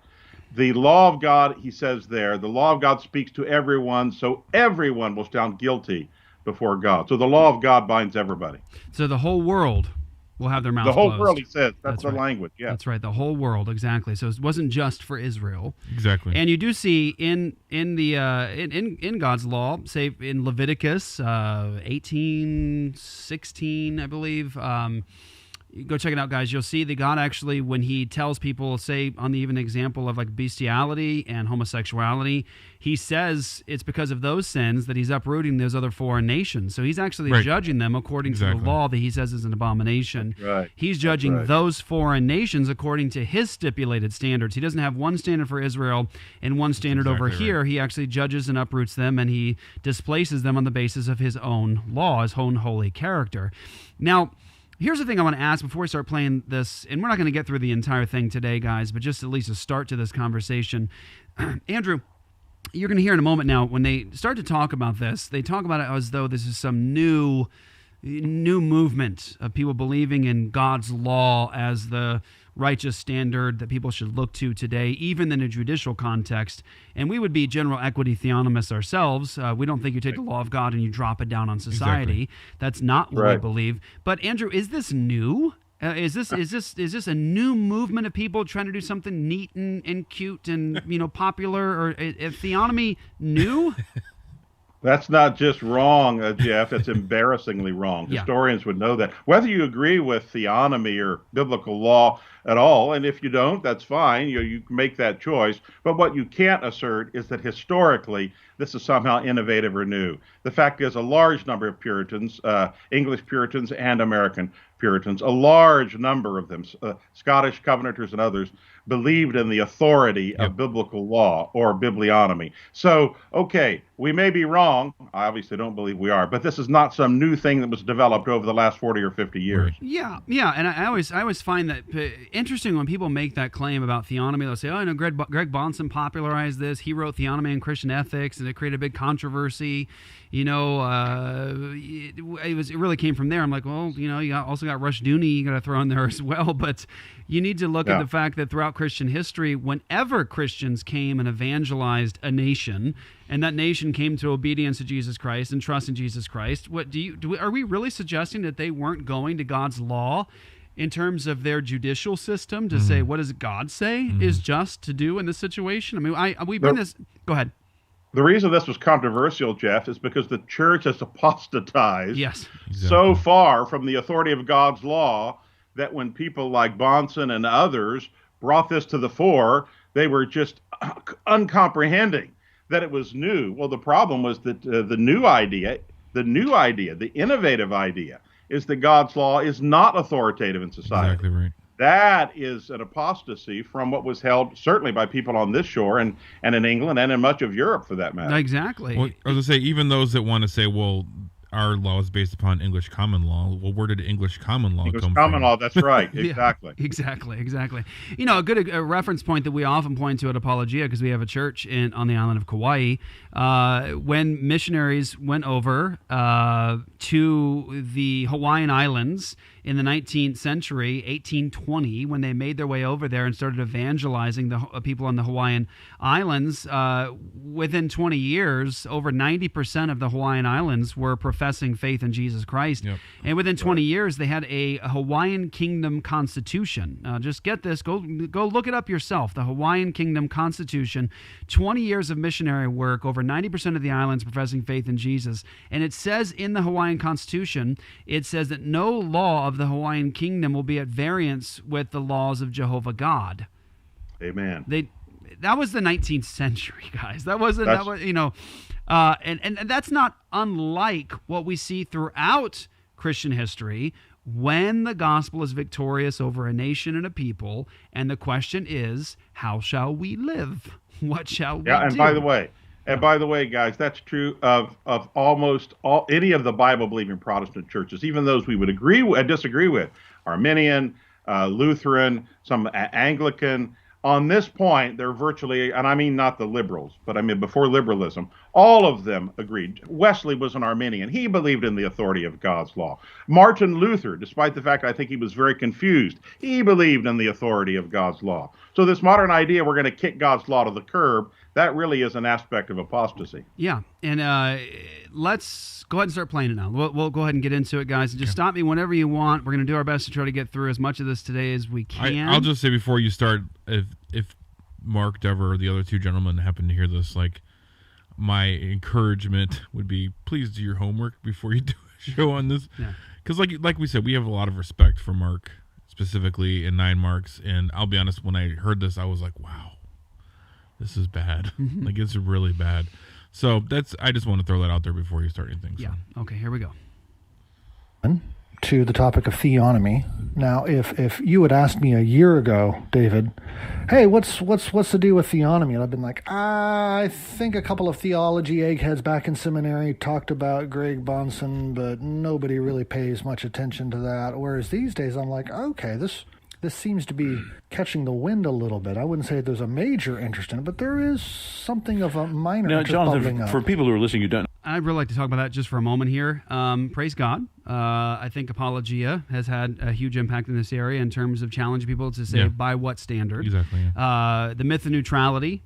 K: the law of God, he says there, the law of God speaks to everyone, so everyone will stand guilty before God. So the law of God binds everybody.
I: So the whole world will have their mouths
K: closed. The whole
I: closed.
K: world, he says. That's the
I: right.
K: language, yeah.
I: That's right, the whole world, exactly. So it wasn't just for Israel.
J: Exactly.
I: And you do see in God's law, say in Leviticus 18:16, I believe, go check it out, guys. You'll see that God actually, when he tells people, say, on the even example of like bestiality and homosexuality, he says it's because of those sins that he's uprooting those other foreign nations. So he's actually judging them according to the law that he says is an abomination.
K: Right.
I: He's judging those foreign nations according to his stipulated standards. He doesn't have one standard for Israel and one standard over here. He actually judges and uproots them, and he displaces them on the basis of his own law, his own holy character. Now, here's the thing I want to ask before we start playing this, and we're not going to get through the entire thing today, guys, but just at least a start to this conversation. Andrew, you're going to hear in a moment now, when they start to talk about this, they talk about it as though this is some new movement of people believing in God's law as the righteous standard that people should look to today, even in a judicial context. And we would be general equity theonomists ourselves. We don't think you take the law of God and you drop it down on society. Exactly. That's not what we believe. But Andrew, is this new? Is this a new movement of people trying to do something neat and cute and popular, or is theonomy new?
K: That's not just wrong, Jeff. It's embarrassingly wrong. Historians would know that. Whether you agree with theonomy or biblical law at all, and if you don't, that's fine. You make that choice. But what you can't assert is that historically this is somehow innovative or new. The fact is, a large number of Puritans, English Puritans and American Puritans, a large number of them, Scottish Covenanters and others, believed in the authority of biblical law or biblionomy. So, okay, we may be wrong. I obviously don't believe we are, but this is not some new thing that was developed over the last 40 or 50 years.
I: Yeah, and I always find that interesting when people make that claim about theonomy. They'll say, Greg Bahnsen popularized this. He wrote Theonomy and Christian Ethics, and it created a big controversy. It really came from there. I'm like, well, you also got Rushdoony you got to throw in there as well. But you need to look at the fact that throughout Christian history, whenever Christians came and evangelized a nation, and that nation came to obedience to Jesus Christ and trust in Jesus Christ, are we really suggesting that they weren't going to God's law in terms of their judicial system to say, what does God say is just to do in this situation? I mean, we bring this. Go ahead.
K: The reason this was controversial, Jeff, is because the church has apostatized so far from the authority of God's law that when people like Bahnsen and others brought this to the fore, they were just uncomprehending that it was new. Well, the problem was that the innovative idea, is that God's law is not authoritative in society.
J: Exactly right.
K: That is an apostasy from what was held certainly by people on this shore and in England and in much of Europe, for that matter.
I: Exactly.
J: Well, I was going to say, even those that want to say, well, our law is based upon English common law. Well, where did English common law come from?
K: Common law, that's right. Exactly.
I: Exactly. A good reference point that we often point to at Apologia, because we have a church on the island of Kauai, when missionaries went over to the Hawaiian Islands in the 19th century, 1820, when they made their way over there and started evangelizing the people on the Hawaiian Islands, within 20 years, over 90% of the Hawaiian Islands were professing faith in Jesus Christ. Yep. And within 20 years, they had a Hawaiian Kingdom Constitution. Just get this, go look it up yourself, the Hawaiian Kingdom Constitution, 20 years of missionary work, over 90% of the islands professing faith in Jesus. And it says in the Hawaiian Constitution, it says that no law of the Hawaiian Kingdom will be at variance with the laws of Jehovah God.
K: Amen.
I: That was the 19th century, guys. That was and that's not unlike what we see throughout Christian history when the gospel is victorious over a nation and a people, and the question is, how shall we live? What shall we do?
K: And by the way, And by the way, guys, that's true of almost any of the Bible-believing Protestant churches, even those we would disagree with, Arminian, Lutheran, some Anglican. On this point, they're virtually, and I mean not the liberals, but I mean before liberalism, all of them agreed. Wesley was an Arminian. He believed in the authority of God's law. Martin Luther, despite the fact I think he was very confused, he believed in the authority of God's law. So this modern idea we're going to kick God's law to the curb, that really is an aspect of apostasy.
I: Yeah, and let's go ahead and start playing it now. We'll go ahead and get into it, guys. Just stop me whenever you want. We're going to do our best to try to get through as much of this today as we can.
J: I'll just say before you start, if Mark, Dever, or the other two gentlemen happen to hear this, like, my encouragement would be, please do your homework before you do a show on this. Because like we said, we have a lot of respect for Mark, specifically in 9 Marks. And I'll be honest, when I heard this, I was like, wow, this is bad. Like, it's really bad. So I just want to throw that out there before you start anything. So.
I: Yeah. Okay, here we go.
N: To the topic of theonomy. Now, if you had asked me a year ago, David, hey, what's the deal with theonomy? And I've been like, I think a couple of theology eggheads back in seminary talked about Greg Bahnsen, but nobody really pays much attention to that. Whereas these days, I'm like, okay, this seems to be catching the wind a little bit. I wouldn't say there's a major interest in it, but there is something of a minor interest bubbling up.
O: For people who are listening who don't,
I: I'd really like to talk about that just for a moment here. Praise God. I think Apologia has had a huge impact in this area in terms of challenging people to say by what standard.
J: Exactly. Yeah.
I: The myth of neutrality,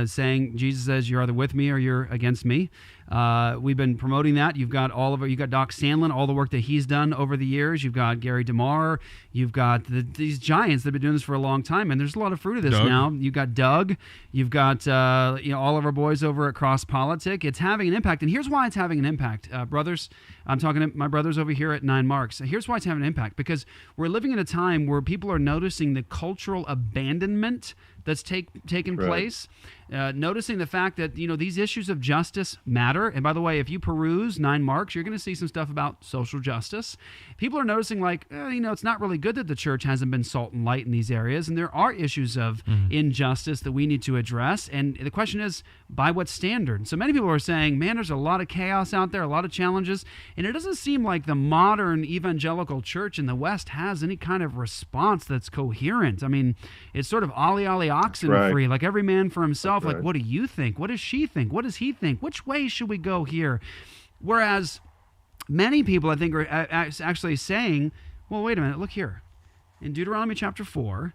I: saying Jesus says you're either with me or you're against me. We've been promoting that. You've got Doc Sandlin, all the work that he's done over the years. You've got Gary DeMar. You've got these giants that have been doing this for a long time, and there's a lot of fruit of this now. You've got Doug. You've got all of our boys over at Cross Politic. It's having an impact, and here's why it's having an impact, brothers. I'm talking to my brothers over here at 9 Marks. Here's why it's having an impact, because we're living in a time where people are noticing the cultural abandonment that's taken place, noticing the fact that these issues of justice matter. And by the way, if you peruse 9 Marks, you're going to see some stuff about social justice. People are noticing it's not really good that the church hasn't been salt and light in these areas, and there are issues of injustice that we need to address. And the question is, by what standard? So many people are saying, man, there's a lot of chaos out there, a lot of challenges, and it doesn't seem like the modern evangelical church in the West has any kind of response that's coherent. I mean, it's sort of ollie oxen free, like every man for himself. Like, what do you think? What does she think? What does he think? Which way should we go here? Whereas many people, I think, are actually saying, well, wait a minute, look here. In Deuteronomy chapter 4,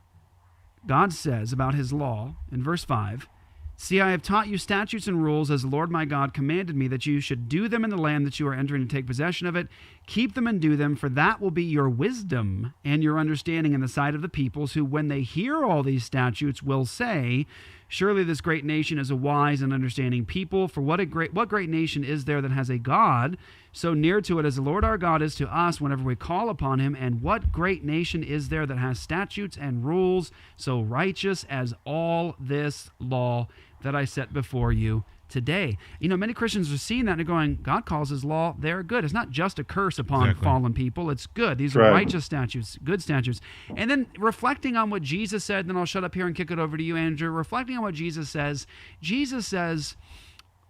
I: God says about his law in verse 5, see, I have taught you statutes and rules as the Lord my God commanded me, that you should do them in the land that you are entering to take possession of it. Keep them and do them, for that will be your wisdom and your understanding in the sight of the peoples, who, when they hear all these statutes, will say, surely this great nation is a wise and understanding people. For what great nation is there that has a God so near to it as the Lord our God is to us whenever we call upon him? And what great nation is there that has statutes and rules so righteous as all this law that I set before you today? Many Christians are seeing that and going, God calls his law there good. It's not just a curse upon fallen people. It's good. These are righteous statutes, good statutes. And then reflecting on what Jesus said, then I'll shut up here and kick it over to you, Andrew. Reflecting on what Jesus says,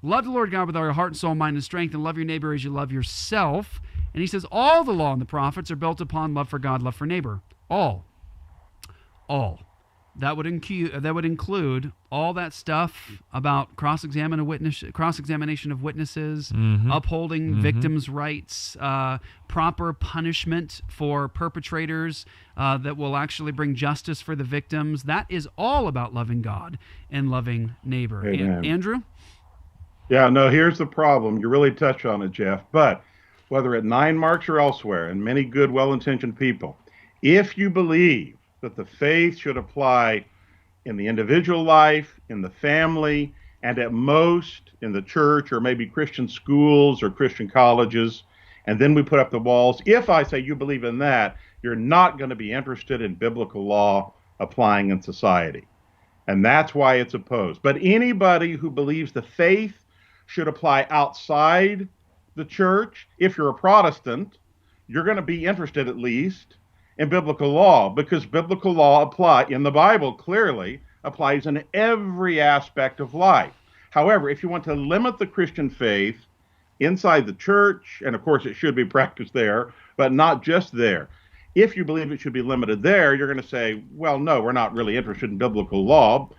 I: love the Lord God with all your heart and soul, mind, and strength, and love your neighbor as you love yourself. And he says all the law and the prophets are built upon love for God, love for neighbor. All. That would include all that stuff about cross-examination of witnesses, upholding victims' rights, proper punishment for perpetrators that will actually bring justice for the victims. That is all about loving God and loving neighbor. Andrew?
K: Yeah, no, here's the problem. You really touched on it, Jeff. But whether at 9 Marks or elsewhere, and many good, well-intentioned people, if you believe that the faith should apply in the individual life, in the family, and at most in the church or maybe Christian schools or Christian colleges, and then we put up the walls, if I say you believe in that, you're not going to be interested in biblical law applying in society. And that's why it's opposed. But anybody who believes the faith should apply outside the church, if you're a Protestant, you're going to be interested at least in biblical law, because biblical law in the Bible clearly applies in every aspect of life. However, if you want to limit the Christian faith inside the church, and of course it should be practiced there, but not just there. If you believe it should be limited there, you're going to say, well, no, we're not really interested in biblical law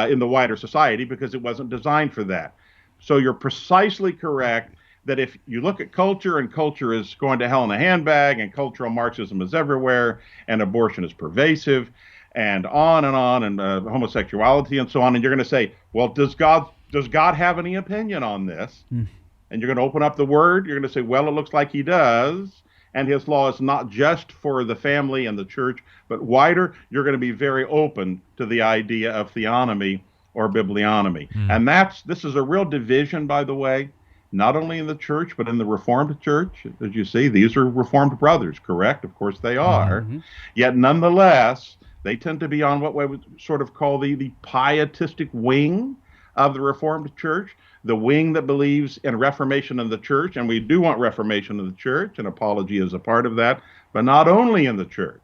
K: in the wider society because it wasn't designed for that. So you're precisely correct that if you look at culture, and culture is going to hell in a handbag, and cultural Marxism is everywhere, and abortion is pervasive, and homosexuality and so on, and you're going to say, well, does God have any opinion on this? And you're going to open up the Word, you're going to say, well, it looks like he does, and his law is not just for the family and the church, but wider. You're going to be very open to the idea of theonomy or biblionomy. And this is a real division, by the way, not only in the church, but in the Reformed Church. As you see, these are Reformed brothers, correct? Of course they are. Yet nonetheless, they tend to be on what we would sort of call the pietistic wing of the Reformed Church, the wing that believes in reformation in the church, and we do want reformation in the church, and apology is a part of that, but not only in the church.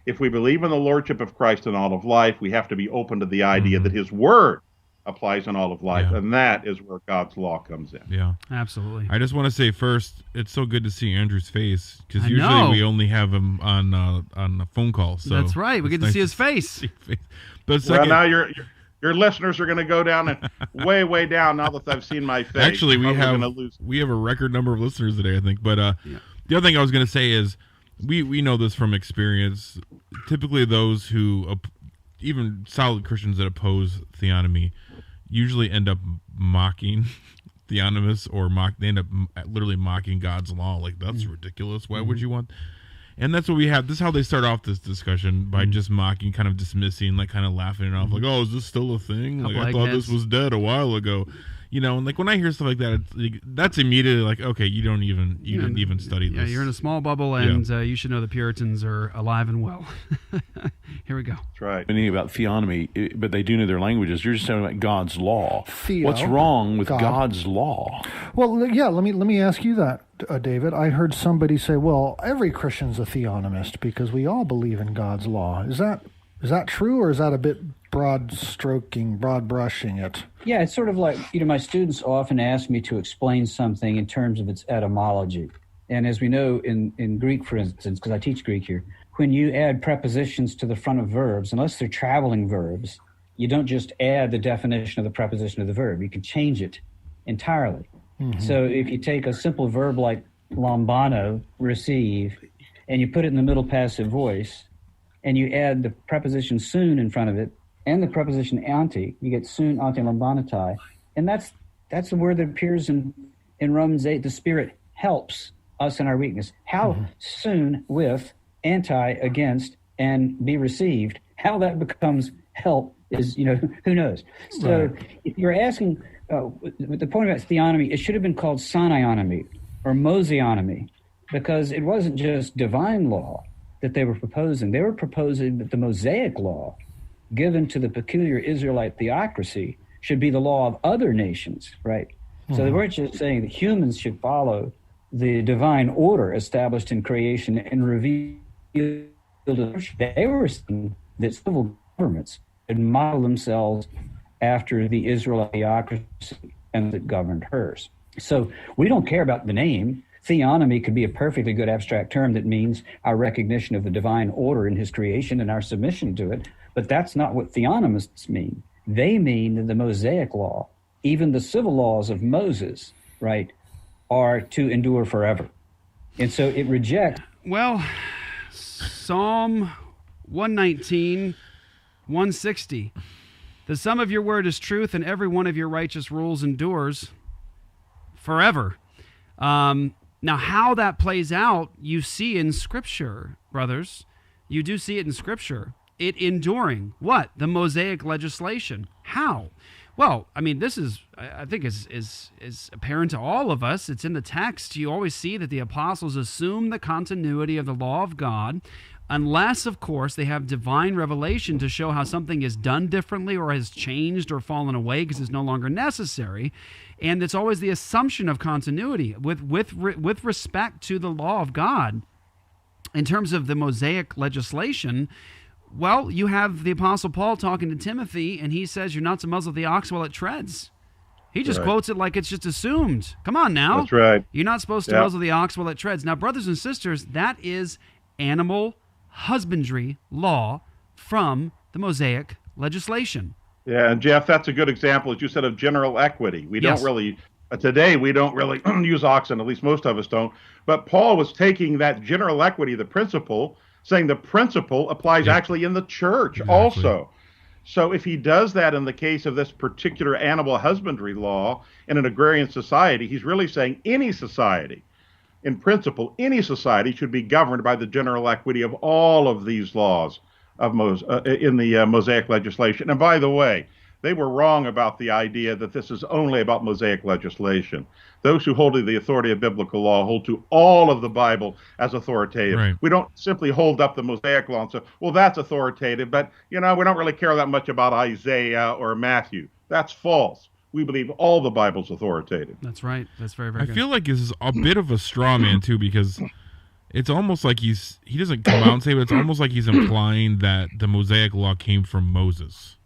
K: If we believe in the Lordship of Christ in all of life, we have to be open to the idea that his Word applies in all of life, and that is where God's law comes in.
J: Yeah,
I: absolutely.
J: I just want to say first, it's so good to see Andrew's face, because usually we only have him on a phone call. So
I: that's right. We get to see his face.
J: But second,
K: well, now your listeners are going to go down and way down now that I've seen my face.
J: Actually, we have a record number of listeners today, I think. But the other thing I was going to say is we know this from experience. Typically, those who even solid Christians that oppose theonomy usually end up mocking theonomists, or they end up literally mocking God's law. Like, that's ridiculous. Why would you want? And that's what we have. This is how they start off this discussion, by just mocking, kind of dismissing, like kind of laughing it off, like, oh, is this still a thing? Like, I thought this was dead a while ago. And like when I hear stuff like that, that's immediately like, okay, you didn't even study this.
I: Yeah, you're in a small bubble, and you should know the Puritans are alive and well. Here we go.
K: That's right.
O: Anything about theonomy, but they do know their languages. You're just talking about God's law.
N: Theo,
O: what's wrong with God's law?
N: Well, yeah. Let me ask you that, David. I heard somebody say, "Well, every Christian's a theonomist because we all believe in God's law." Is that true, or is that a bit broad brushing it?
P: Yeah, it's sort of like, my students often ask me to explain something in terms of its etymology. And as we know in Greek, for instance, because I teach Greek here, when you add prepositions to the front of verbs, unless they're traveling verbs, you don't just add the definition of the preposition of the verb. You can change it entirely. So if you take a simple verb like lambano, receive, and you put it in the middle passive voice, and you add the preposition soon in front of it, and the preposition ante, you get soon ante lambanatai, and that's the word that appears in Romans 8. The Spirit helps us in our weakness. How soon with anti, against, and be received, how that becomes help is, who knows. So if you're asking, the point about theonomy, it should have been called sonionomy or moseonomy, because it wasn't just divine law that they were proposing. They were proposing that the Mosaic law given to the peculiar Israelite theocracy should be the law of other nations, right? So they weren't just saying that humans should follow the divine order established in creation and revealed to the church. They were saying that civil governments should model themselves after the Israelite theocracy and that governed hers. So we don't care about the name. Theonomy could be a perfectly good abstract term that means our recognition of the divine order in his creation and our submission to it. But that's not what theonomists mean. They mean that the Mosaic law, even the civil laws of Moses, right, are to endure forever. And so it rejects.
I: Well, Psalm 119, 160. The sum of your word is truth, and every one of your righteous rules endures forever. Now, how that plays out, you see in Scripture, brothers. You do see it in Scripture. It enduring what? The Mosaic legislation. How? Well, I mean, this is, I think, is apparent to all of us. It's in the text. You always see that the apostles assume the continuity of the law of God, unless, of course, they have divine revelation to show how something is done differently or has changed or fallen away because it's no longer necessary. And it's always the assumption of continuity with respect to the law of God. In terms of the Mosaic legislation, well, you have the Apostle Paul talking to Timothy, and he says, you're not to muzzle the ox while it treads. He just
K: Right.
I: quotes it like it's just assumed. Come on now.
K: That's right.
I: You're not supposed to muzzle the ox while it treads. Now, brothers and sisters, that is animal husbandry law from the Mosaic legislation.
K: Yeah, and Jeff, that's a good example, as you said, of general equity. We don't really, today we don't really use oxen, at least most of us don't. But Paul was taking that general equity, the principle, saying the principle applies actually in the church also. So if he does that in the case of this particular animal husbandry law in an agrarian society, he's really saying any society, in principle, any society should be governed by the general equity of all of these laws of in the Mosaic legislation. And by the way, they were wrong about the idea that this is only about Mosaic legislation. Those who hold to the authority of biblical law hold to all of the Bible as authoritative.
J: Right.
K: We don't simply hold up the Mosaic law and say, well, that's authoritative, but, we don't really care that much about Isaiah or Matthew. That's false. We believe all the Bible's authoritative.
I: That's right. That's very, very
J: I
I: good.
J: feel like this is a bit of a straw man, too, because it's almost like he doesn't come out and say, but it's almost like he's implying that the Mosaic law came from Moses.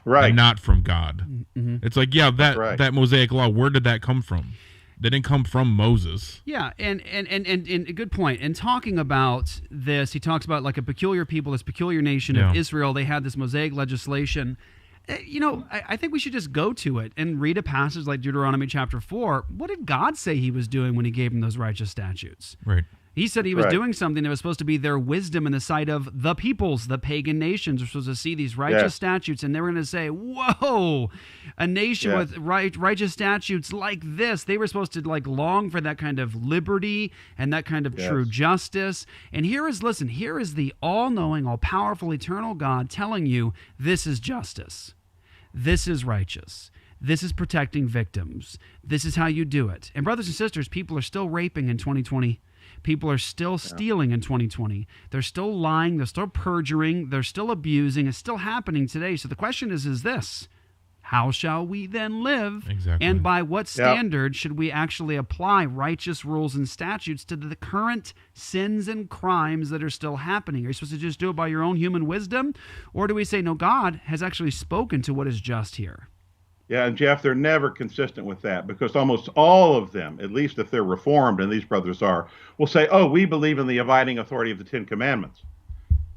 K: Right.
J: And not from God.
I: Mm-hmm.
J: It's like, that Mosaic law, where did that come from? They didn't come from Moses.
I: Yeah, and a good point. And talking about this, he talks about like a peculiar people, this peculiar nation of Israel. They had this Mosaic legislation. I think we should just go to it and read a passage like Deuteronomy chapter 4. What did God say he was doing when he gave them those righteous statutes?
J: Right.
I: He said he was doing something that was supposed to be their wisdom in the sight of the peoples. The pagan nations are supposed to see these righteous statutes, and they were going to say, whoa, a nation with righteous statutes like this. They were supposed to long for that kind of liberty and that kind of true justice. And here is the all-knowing, all-powerful, eternal God telling you this is justice. This is righteous. This is protecting victims. This is how you do it. And brothers and sisters, people are still raping in 2020. People are still stealing in 2020. They're still lying. They're still perjuring. They're still abusing. It's still happening today. So the question is this: how shall we then live?
J: Exactly.
I: And by what standard should we actually apply righteous rules and statutes to the current sins and crimes that are still happening? Are you supposed to just do it by your own human wisdom? Or do we say, no, God has actually spoken to what is just here?
K: Yeah, and Jeff, they're never consistent with that, because almost all of them, at least if they're reformed, and these brothers are, will say, oh, we believe in the abiding authority of the Ten Commandments.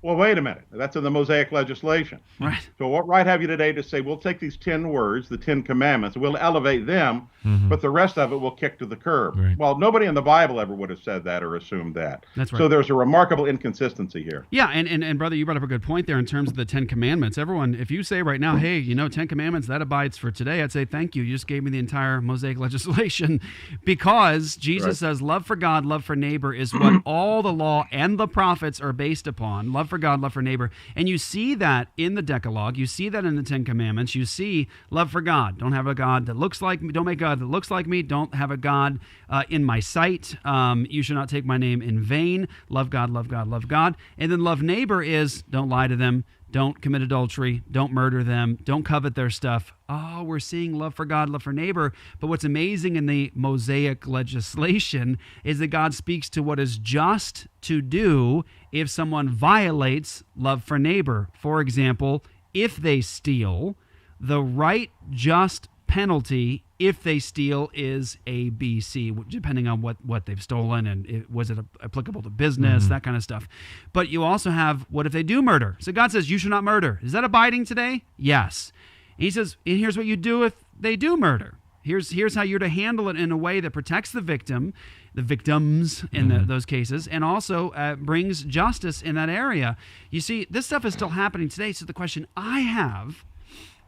K: Well, wait a minute. That's in the Mosaic legislation.
I: Right.
K: So what right have you today to say, we'll take these 10 words, the 10 Commandments, we'll elevate them, but the rest of it we'll kick to the curb.
J: Right.
K: Well, nobody in the Bible ever would have said that or assumed that.
I: That's right.
K: So there's a remarkable inconsistency here.
I: Yeah, and brother, you brought up a good point there in terms of the 10 Commandments. Everyone, if you say right now, hey, 10 Commandments, that abides for today, I'd say thank you. You just gave me the entire Mosaic legislation, because Jesus says love for God, love for neighbor is what all the law and the prophets are based upon. Love for God, love for neighbor. And you see that in the Decalogue. You see that in the 10 Commandments. You see love for God. Don't have a God that looks like me. Don't make a God that looks like me. Don't have a God in my sight. You should not take my name in vain. Love God, love God, love God. And then love neighbor is don't lie to them. Don't commit adultery. Don't murder them. Don't covet their stuff. Oh, we're seeing love for God, love for neighbor. But what's amazing in the Mosaic legislation is that God speaks to what is just to do if someone violates love for neighbor. For example, if they steal, the right just penalty if they steal is A, B, C, depending on what they've stolen and was it applicable to business, that kind of stuff. But you also have, what if they do murder? So God says, you should not murder. Is that abiding today? Yes. And he says, and here's what you do if they do murder. Here's how you're to handle it in a way that protects the victim, the victims in those cases, and also brings justice in that area. You see, this stuff is still happening today. So the question I have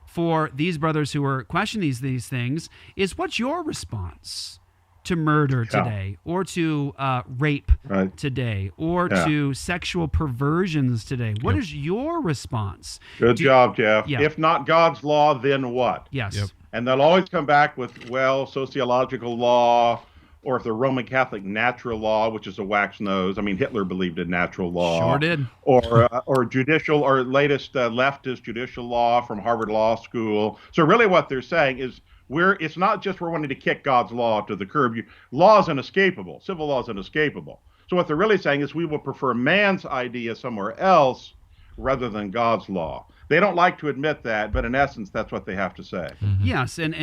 I: for these brothers who are questioning these things is, what's your response to murder today, or to rape today, or to sexual perversions today? What is your response?
K: Good job, Jeff. If not God's law, then what?
I: Yes.
K: And they'll always come back with, well, sociological law, or if the Roman Catholic natural law, which is a wax nose. I mean, Hitler believed in natural law.
I: Sure did.
K: Or judicial, or latest leftist judicial law from Harvard Law School. So really what they're saying is, it's not just we're wanting to kick God's law to the curb. Law is inescapable. Civil law is inescapable. So what they're really saying is we will prefer man's idea somewhere else rather than God's law. They don't like to admit that, but in essence, that's what they have to say.
I: Yes, and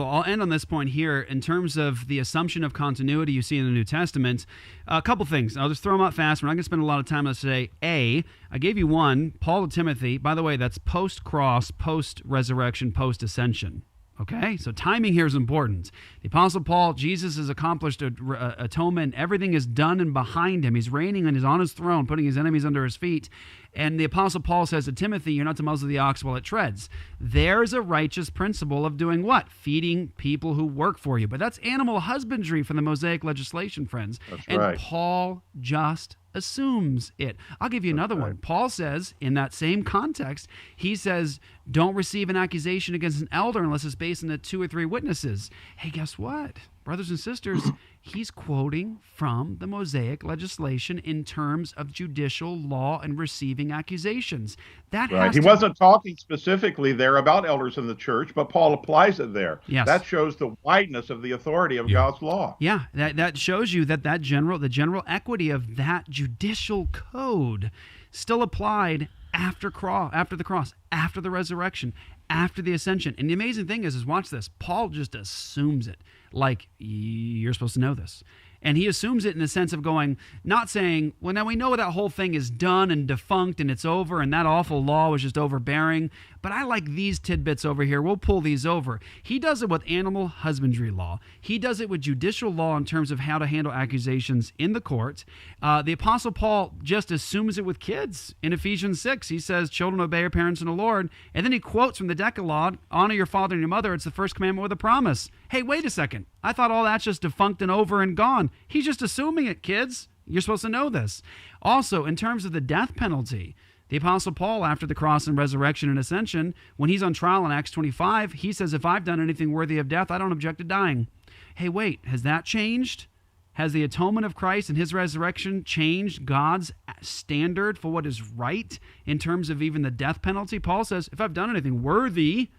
I: I'll end on this point here. In terms of the assumption of continuity you see in the New Testament, a couple things. I'll just throw them out fast. We're not going to spend a lot of time on this today. I gave you one, Paul to Timothy. By the way, that's post-cross, post-resurrection, post-ascension. Okay, so timing here is important. The Apostle Paul, Jesus has accomplished atonement. Everything is done and behind him. He's reigning and he's on his throne, putting his enemies under his feet. And the Apostle Paul says to Timothy, you're not to muzzle the ox while it treads. There's a righteous principle of doing what? Feeding people who work for you. But that's animal husbandry from the Mosaic legislation, friends.
K: That's
I: and
K: right.
I: Paul just assumes it. I'll give you another one. Paul says, in that same context, he says, don't receive an accusation against an elder unless it's based on the 2 or 3 witnesses. Hey, guess what? Brothers and sisters, he's quoting from the Mosaic legislation in terms of judicial law and receiving accusations. That
K: right.
I: has
K: He
I: to...
K: wasn't talking specifically there about elders in the church, but Paul applies it there.
I: Yes.
K: That shows the wideness of the authority of God's law.
I: Yeah, that shows you that the general equity of that judicial code still applied after the cross, after the resurrection, after the ascension. And the amazing thing is watch this. Paul just assumes it. Like, you're supposed to know this. And he assumes it in the sense of going, not saying, well, now we know that whole thing is done and defunct and it's over and that awful law was just overbearing, but I like these tidbits over here. We'll pull these over. He does it with animal husbandry law. He does it with judicial law in terms of how to handle accusations in the court. The Apostle Paul just assumes it with kids. In Ephesians 6, he says, children, obey your parents in the Lord. And then he quotes from the Decalogue, honor your father and your mother. It's the first commandment with a promise. Hey, wait a second. I thought all that's just defunct and over and gone. He's just assuming it, kids. You're supposed to know this. Also, in terms of the death penalty, the Apostle Paul, after the cross and resurrection and ascension, when he's on trial in Acts 25, he says, if I've done anything worthy of death, I don't object to dying. Hey, wait, has that changed? Has the atonement of Christ and his resurrection changed God's standard for what is right in terms of even the death penalty? Paul says, if I've done anything worthy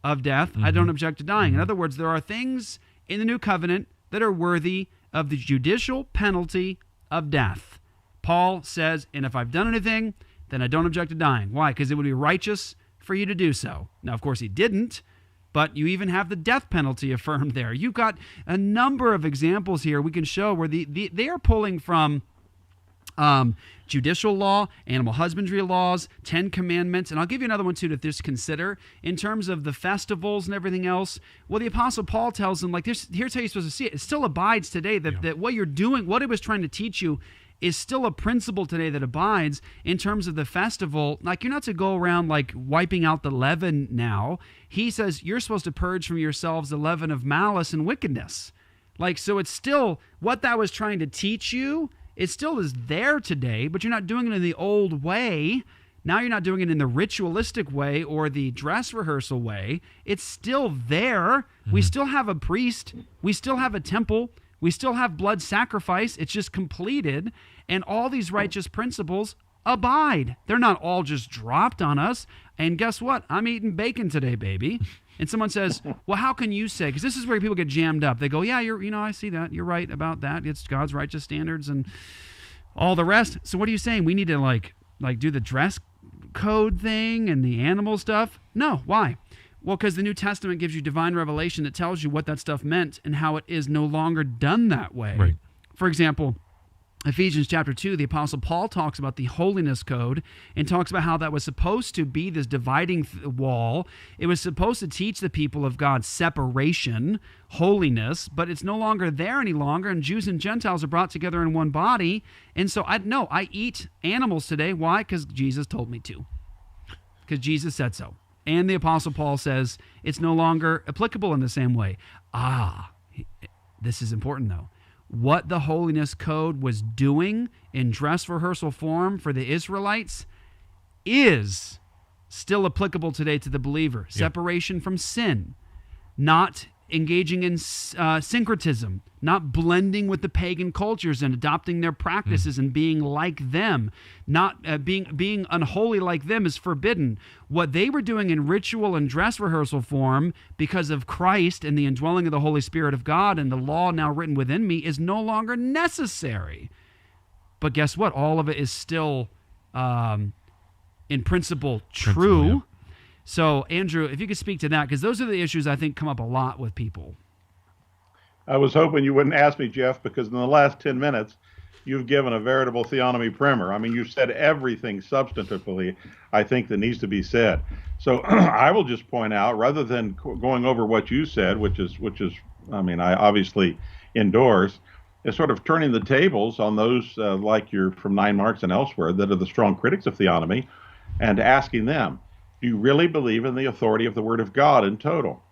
I: of death, I don't object to dying. In other words, there are things in the new covenant that are worthy of the judicial penalty of death. Paul says, and if I've done anything, then I don't object to dying. Why? Because it would be righteous for you to do so. Now, of course, he didn't, but you even have the death penalty affirmed there. You've got a number of examples here we can show where they are pulling from judicial law, animal husbandry laws, 10 commandments, and I'll give you another one too to just consider in terms of the festivals and everything else. Well, the Apostle Paul tells them, like, here's how you're supposed to see it. It still abides today, that what you're doing, what it was trying to teach you is still a principle today that abides in terms of the festival. Like, you're not to go around like wiping out the leaven now. He says you're supposed to purge from yourselves the leaven of malice and wickedness. Like, so it's still what that was trying to teach you. It still is there today, but you're not doing it in the old way. Now you're not doing it in the ritualistic way or the dress rehearsal way. It's still there. We still have a priest. We still have a temple. We still have blood sacrifice. It's just completed. And all these righteous principles abide. They're not all just dropped on us. And guess what? I'm eating bacon today, baby. And someone says, well, how can you say? Because this is where people get jammed up. They go, yeah, I see that. You're right about that. It's God's righteous standards and all the rest. So what are you saying? We need to like do the dress code thing and the animal stuff? No. Why? Well, because the New Testament gives you divine revelation that tells you what that stuff meant and how it is no longer done that way.
J: Right.
I: For example, Ephesians chapter 2, the Apostle Paul talks about the holiness code and talks about how that was supposed to be this dividing wall. It was supposed to teach the people of God separation, holiness, but it's no longer there any longer, and Jews and Gentiles are brought together in one body. And so I eat animals today. Why? Because Jesus told me to. Because Jesus said so. And the Apostle Paul says it's no longer applicable in the same way. This is important though. What the holiness code was doing in dress rehearsal form for the Israelites is still applicable today to the believer. Yeah. Separation from sin, not engaging in syncretism, not blending with the pagan cultures and adopting their practices and being like them, not being unholy like them is forbidden. What they were doing in ritual and dress rehearsal form because of Christ and the indwelling of the Holy Spirit of God and the law now written within me is no longer necessary. But guess what? All of it is still in principle true. Yeah. So, Andrew, if you could speak to that, because those are the issues I think come up a lot with people.
K: I was hoping you wouldn't ask me, Jeff, because in the last 10 minutes, you've given a veritable theonomy primer. I mean, you've said everything substantively, I think, that needs to be said. So I will just point out, rather than going over what you said, which is, I mean, I obviously endorse, is sort of turning the tables on those like you're from 9 Marks and elsewhere that are the strong critics of theonomy, and asking them, do you really believe in the authority of the Word of God in total?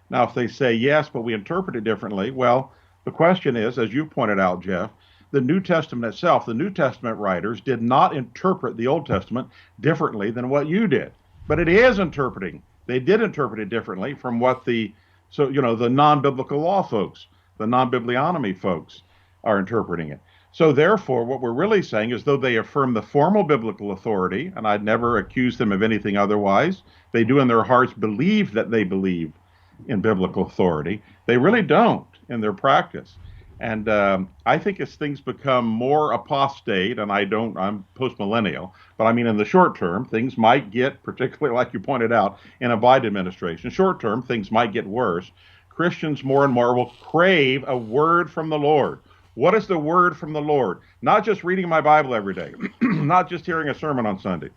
K: Now, if they say yes, but we interpret it differently, well, the question is, as you pointed out, Jeff, the New Testament itself, the New Testament writers did not interpret the Old Testament differently than what you did. But it is interpreting. They did interpret it differently from what the non-biblical law folks, the non-biblionomy folks are interpreting it. So therefore, what we're really saying is, though they affirm the formal biblical authority, and I'd never accuse them of anything otherwise, they do in their hearts believe that they believe in biblical authority, they really don't in their practice. And I think as things become more apostate, and I'm post-millennial, but I mean in the short term, things might get, particularly like you pointed out, in a Biden administration, short term, things might get worse. Christians more and more will crave a word from the Lord. What is the word from the Lord? Not just reading my Bible every day, not just hearing a sermon on Sunday,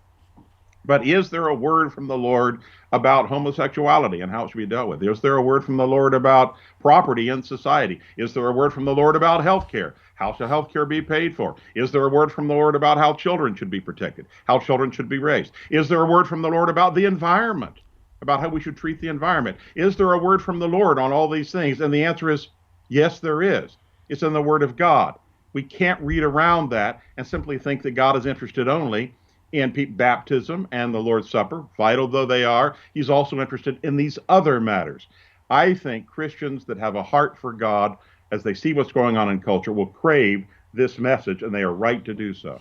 K: but is there a word from the Lord about homosexuality and how it should be dealt with? Is there a word from the Lord about property in society? Is there a word from the Lord about health care? How shall health care be paid for? Is there a word from the Lord about how children should be protected, how children should be raised? Is there a word from the Lord about the environment, about how we should treat the environment? Is there a word from the Lord on all these things? And the answer is, yes, there is. It's in the Word of God. We can't read around that and simply think that God is interested only in baptism and the Lord's Supper, vital though they are. He's also interested in these other matters. I think Christians that have a heart for God, as they see what's going on in culture, will crave this message, and they are right to do so.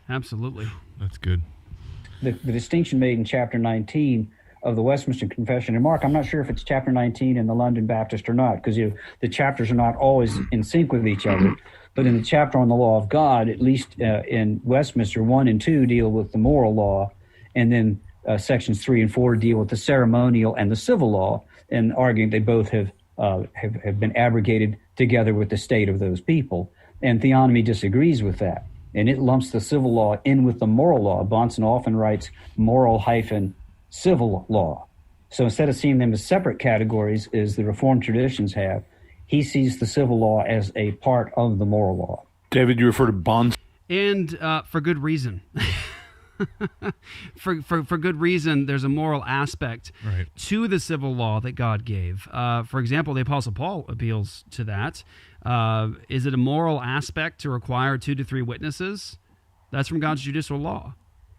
I: Absolutely.
J: That's good.
P: The distinction made in chapter 19 of the Westminster Confession, and Mark, I'm not sure if it's chapter 19 in the London Baptist or not, because the chapters are not always in sync with each other. But in the chapter on the law of God, at least in Westminster, 1 and 2 deal with the moral law, and then sections 3 and 4 deal with the ceremonial and the civil law, and arguing they both have been abrogated together with the state of those people. And theonomy disagrees with that, and it lumps the civil law in with the moral law. Bahnsen often writes moral-civil law. So instead of seeing them as separate categories, as the Reformed traditions have, he sees the civil law as a part of the moral law.
O: David, you refer to Bahnsen.
I: And for good reason. for good reason, there's a moral aspect to the civil law that God gave. For example, the Apostle Paul appeals to that. Is it a moral aspect to require 2 to 3 witnesses? That's from God's judicial law.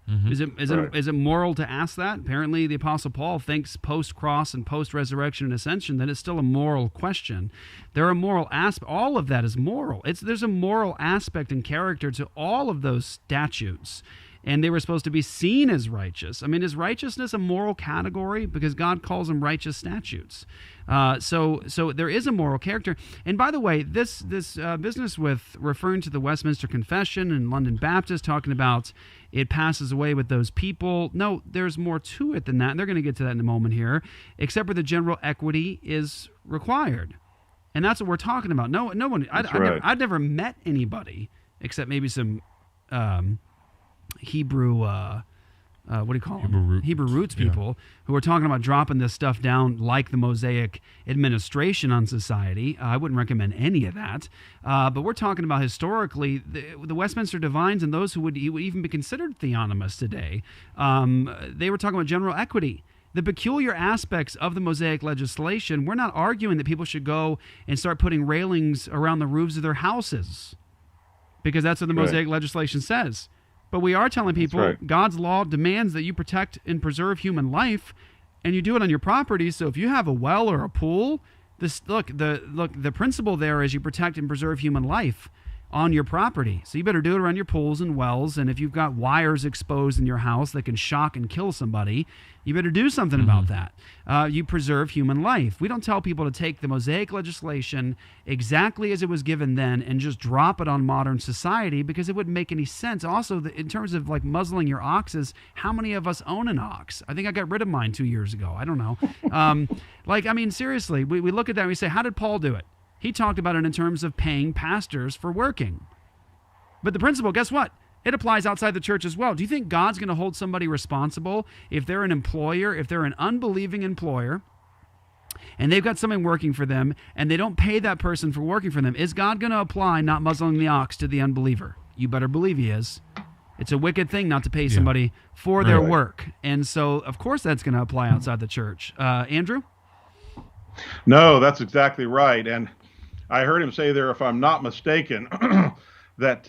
I: Mm-hmm. Is it moral to ask that? Apparently, the Apostle Paul thinks post-cross and post-resurrection and ascension that it's still a moral question. There are moral aspects. All of that is moral. There's a moral aspect and character to all of those statutes, and they were supposed to be seen as righteous. I mean, is righteousness a moral category? Because God calls them righteous statutes. So there is a moral character. And by the way, this business with referring to the Westminster Confession and London Baptist, talking about it passes away with those people. No, there's more to it than that. And they're going to get to that in a moment here, except for the general equity is required. And that's what we're talking about. No one, I've never met anybody except maybe some Hebrew, what do you call them? Hebrew roots people who are talking about dropping this stuff down like the Mosaic administration on society. I wouldn't recommend any of that. But we're talking about historically the Westminster Divines and those who would even be considered theonomous today. They were talking about general equity. The peculiar aspects of the Mosaic legislation, we're not arguing that people should go and start putting railings around the roofs of their houses because that's what the Mosaic legislation says. But we are telling people God's law demands that you protect and preserve human life, and you do it on your property. So if you have a well or a pool, the principle there is you protect and preserve human life. on your property. So you better do it around your pools and wells. And if you've got wires exposed in your house that can shock and kill somebody, you better do something about that. You preserve human life. We don't tell people to take the Mosaic legislation exactly as it was given then and just drop it on modern society, because it wouldn't make any sense. Also, in terms of like muzzling your oxes, how many of us own an ox? I think I got rid of mine 2 years ago. I don't know. Seriously, we look at that and we say, how did Paul do it? He talked about it in terms of paying pastors for working. But the principle, guess what? It applies outside the church as well. Do you think God's going to hold somebody responsible if they're an employer, if they're an unbelieving employer, and they've got somebody working for them, and they don't pay that person for working for them? Is God going to apply not muzzling the ox to the unbeliever? You better believe he is. It's a wicked thing not to pay somebody for their work. And so, of course, that's going to apply outside the church. Andrew?
K: No, that's exactly right. And I heard him say there, if I'm not mistaken, that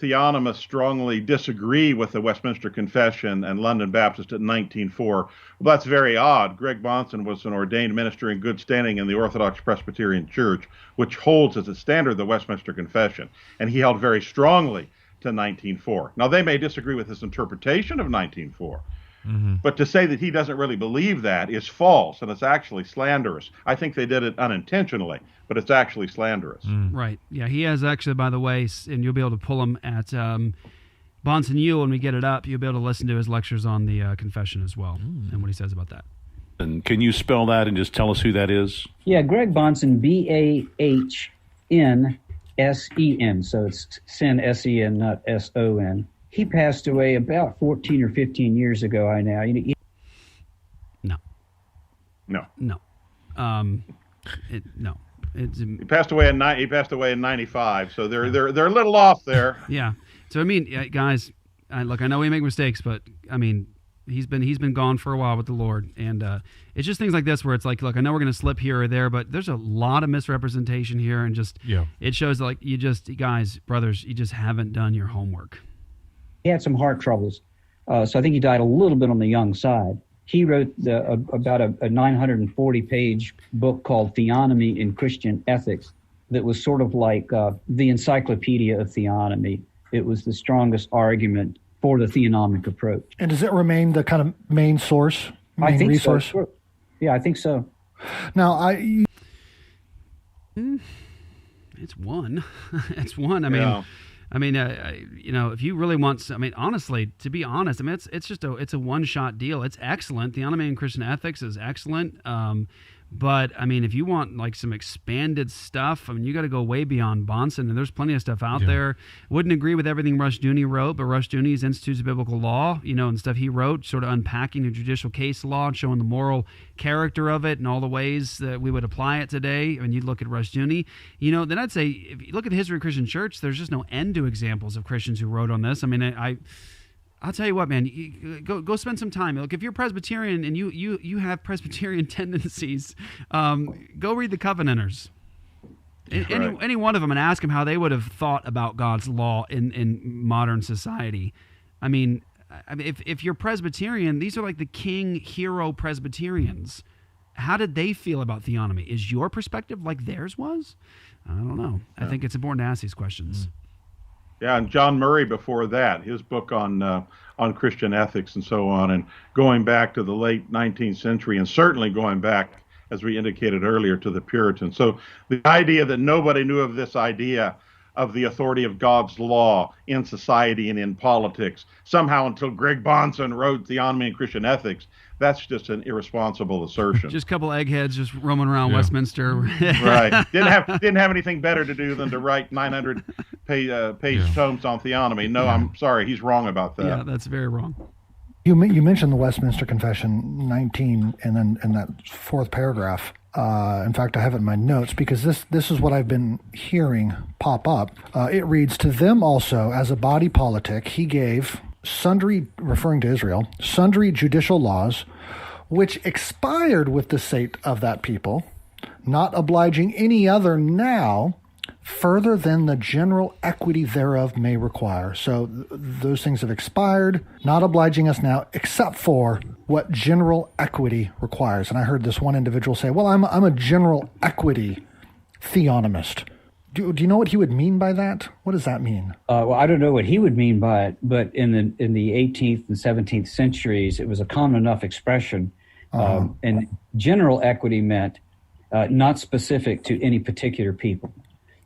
K: theonomists strongly disagree with the Westminster Confession and London Baptist at 19.4. Well, that's very odd. Greg Bahnsen was an ordained minister in good standing in the Orthodox Presbyterian Church, which holds as a standard the Westminster Confession, and he held very strongly to 19.4. Now, they may disagree with his interpretation of 19.4, but to say that he doesn't really believe that is false, and it's actually slanderous. I think they did it unintentionally, but it's actually slanderous.
I: Right. Yeah, he has actually, by the way, and you'll be able to pull him at Bahnsen U when we get it up. You'll be able to listen to his lectures on the confession as well and what he says about that.
O: And can you spell that and just tell us who that is?
P: Yeah, Greg Bahnsen, Bahnsen. So it's Sen, S-E-N, not S-O-N. He passed away about 14 or 15 years ago.
K: He passed away in 95, so they're a little off there.
I: Yeah. So I mean, guys, I know we make mistakes, but I mean, he's been gone for a while with the Lord, and it's just things like this where it's like, look, I know we're going to slip here or there, but there's a lot of misrepresentation here, and it shows that, like, you just, guys, brothers, you just haven't done your homework.
P: He had some heart troubles, so I think he died a little bit on the young side. He wrote about a 940-page book called Theonomy in Christian Ethics that was sort of like the encyclopedia of theonomy. It was the strongest argument for the theonomic approach.
N: And does it remain the kind of main source, resource?
P: So. Yeah, I think so.
N: Now,
I: it's one. It's one. I mean, if you really want, honestly, to be honest, it's a one-shot deal. It's excellent. Theonomy in Christian Ethics is excellent. But if you want like some expanded stuff, you got to go way beyond Bahnsen, and there's plenty of stuff out there. Wouldn't agree with everything Rushdoony wrote, but Rushdoony's Institutes of Biblical Law, and stuff he wrote, sort of unpacking the judicial case law and showing the moral character of it and all the ways that we would apply it today. You'd look at Rushdoony, then I'd say if you look at the history of Christian church, there's just no end to examples of Christians who wrote on this. I'll tell you what, man. Go spend some time. Look, if you're Presbyterian and you have Presbyterian tendencies, go read the Covenanters. Any one of them, and ask them how they would have thought about God's law in modern society. If you're Presbyterian, these are like the king hero Presbyterians. How did they feel about theonomy? Is your perspective like theirs was? I don't know. I think it's important to ask these questions.
K: Yeah, and John Murray before that, his book on Christian ethics and so on, and going back to the late 19th century, and certainly going back, as we indicated earlier, to the Puritans. So the idea that nobody knew of this idea of the authority of God's law in society and in politics, somehow until Greg Bahnsen wrote Theonomy and Christian Ethics, that's just an irresponsible assertion.
I: Just a couple eggheads just roaming around Westminster.
K: Right. Didn't have anything better to do than to write 900-page tomes on theonomy. No, I'm sorry, he's wrong about that.
I: Yeah, that's very wrong.
N: You mentioned the Westminster Confession 19, and then in that fourth paragraph. In fact, I have it in my notes because this is what I've been hearing pop up. It reads, "To them also, as a body politic, he gave sundry," referring to Israel, "sundry judicial laws, which expired with the state of that people, not obliging any other now, further than the general equity thereof may require." So those things have expired, not obliging us now, except for what general equity requires. And I heard this one individual say, well, I'm a general equity theonomist. Do you know what he would mean by that? What does that mean?
P: Well, I don't know what he would mean by it, but in the 18th and 17th centuries, it was a common enough expression. And general equity meant not specific to any particular people.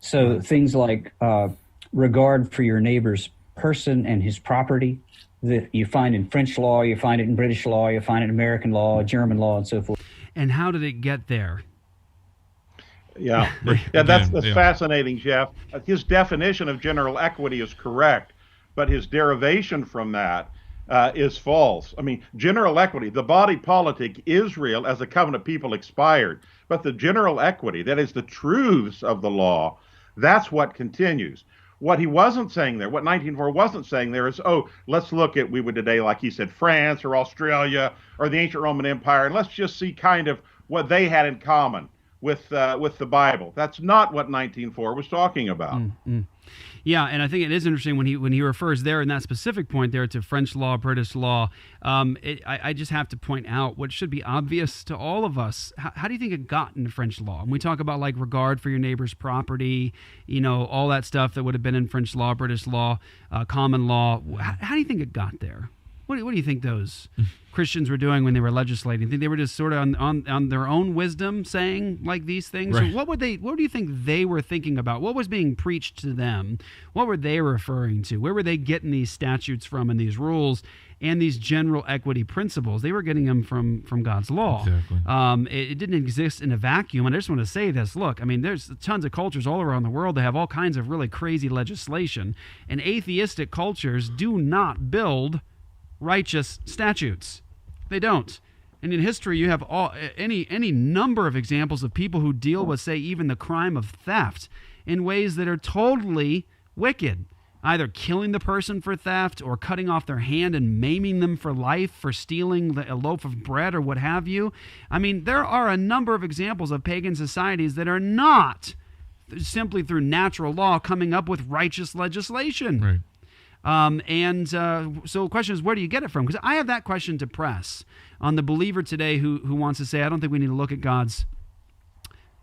P: So things like regard for your neighbor's person and his property that you find in French law, you find it in British law, you find it in American law, German law, and so forth.
I: And how did it get there?
K: Yeah, that's fascinating, Jeff. His definition of general equity is correct, but his derivation from that is false. I mean, general equity, the body politic, Israel as a covenant people expired, but the general equity, that is the truths of the law, that's what continues. What he wasn't saying there, what 1904 wasn't saying there is, let's look at, we would today, like he said, France or Australia or the ancient Roman Empire, and let's just see kind of what they had in common with the Bible. That's not what 1904 was talking about.
I: Yeah, and I think it is interesting when he refers there in that specific point there to French law, British law. I just have to point out what should be obvious to all of us. How do you think it got into French law? And we talk about like regard for your neighbor's property, all that stuff that would have been in French law, British law, common law. How do you think it got there? What do you think those Christians were doing when they were legislating? Think they were just sort of on their own wisdom saying like these things?
J: Right.
I: Or what do you think they were thinking about? What was being preached to them? What were they referring to? Where were they getting these statutes from and these rules and these general equity principles? They were getting them from God's law.
J: Exactly.
I: It didn't exist in a vacuum. And I just want to say this. Look, I mean, there's tons of cultures all around the world that have all kinds of really crazy legislation. And atheistic cultures do not build righteous statutes. They don't. And in history, you have any number of examples of people who deal with, say, even the crime of theft in ways that are totally wicked. Either killing the person for theft or cutting off their hand and maiming them for life for stealing a loaf of bread or what have you. I mean, there are a number of examples of pagan societies that are not simply through natural law coming up with righteous legislation.
J: Right.
I: So the question is, where do you get it from? Because I have that question to press on the believer today who wants to say, I don't think we need to look at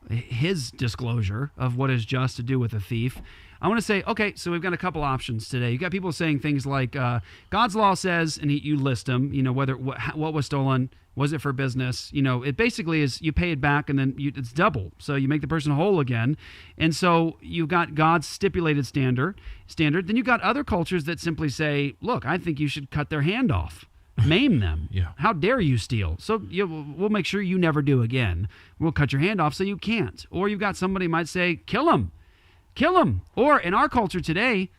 I: his disclosure of what is just to do with a thief. I want to say, okay, so we've got a couple options today. You've got people saying things like, God's law says, and you list them, whether what was stolen, was it for business? It basically is you pay it back and then it's double. So you make the person whole again. And so you've got God's stipulated standard. Then you've got other cultures that simply say, look, I think you should cut their hand off. Maim them.
J: Yeah.
I: How dare you steal? So we'll make sure you never do again. We'll cut your hand off so you can't. Or you've got somebody might say, kill him. Kill him. Or in our culture today,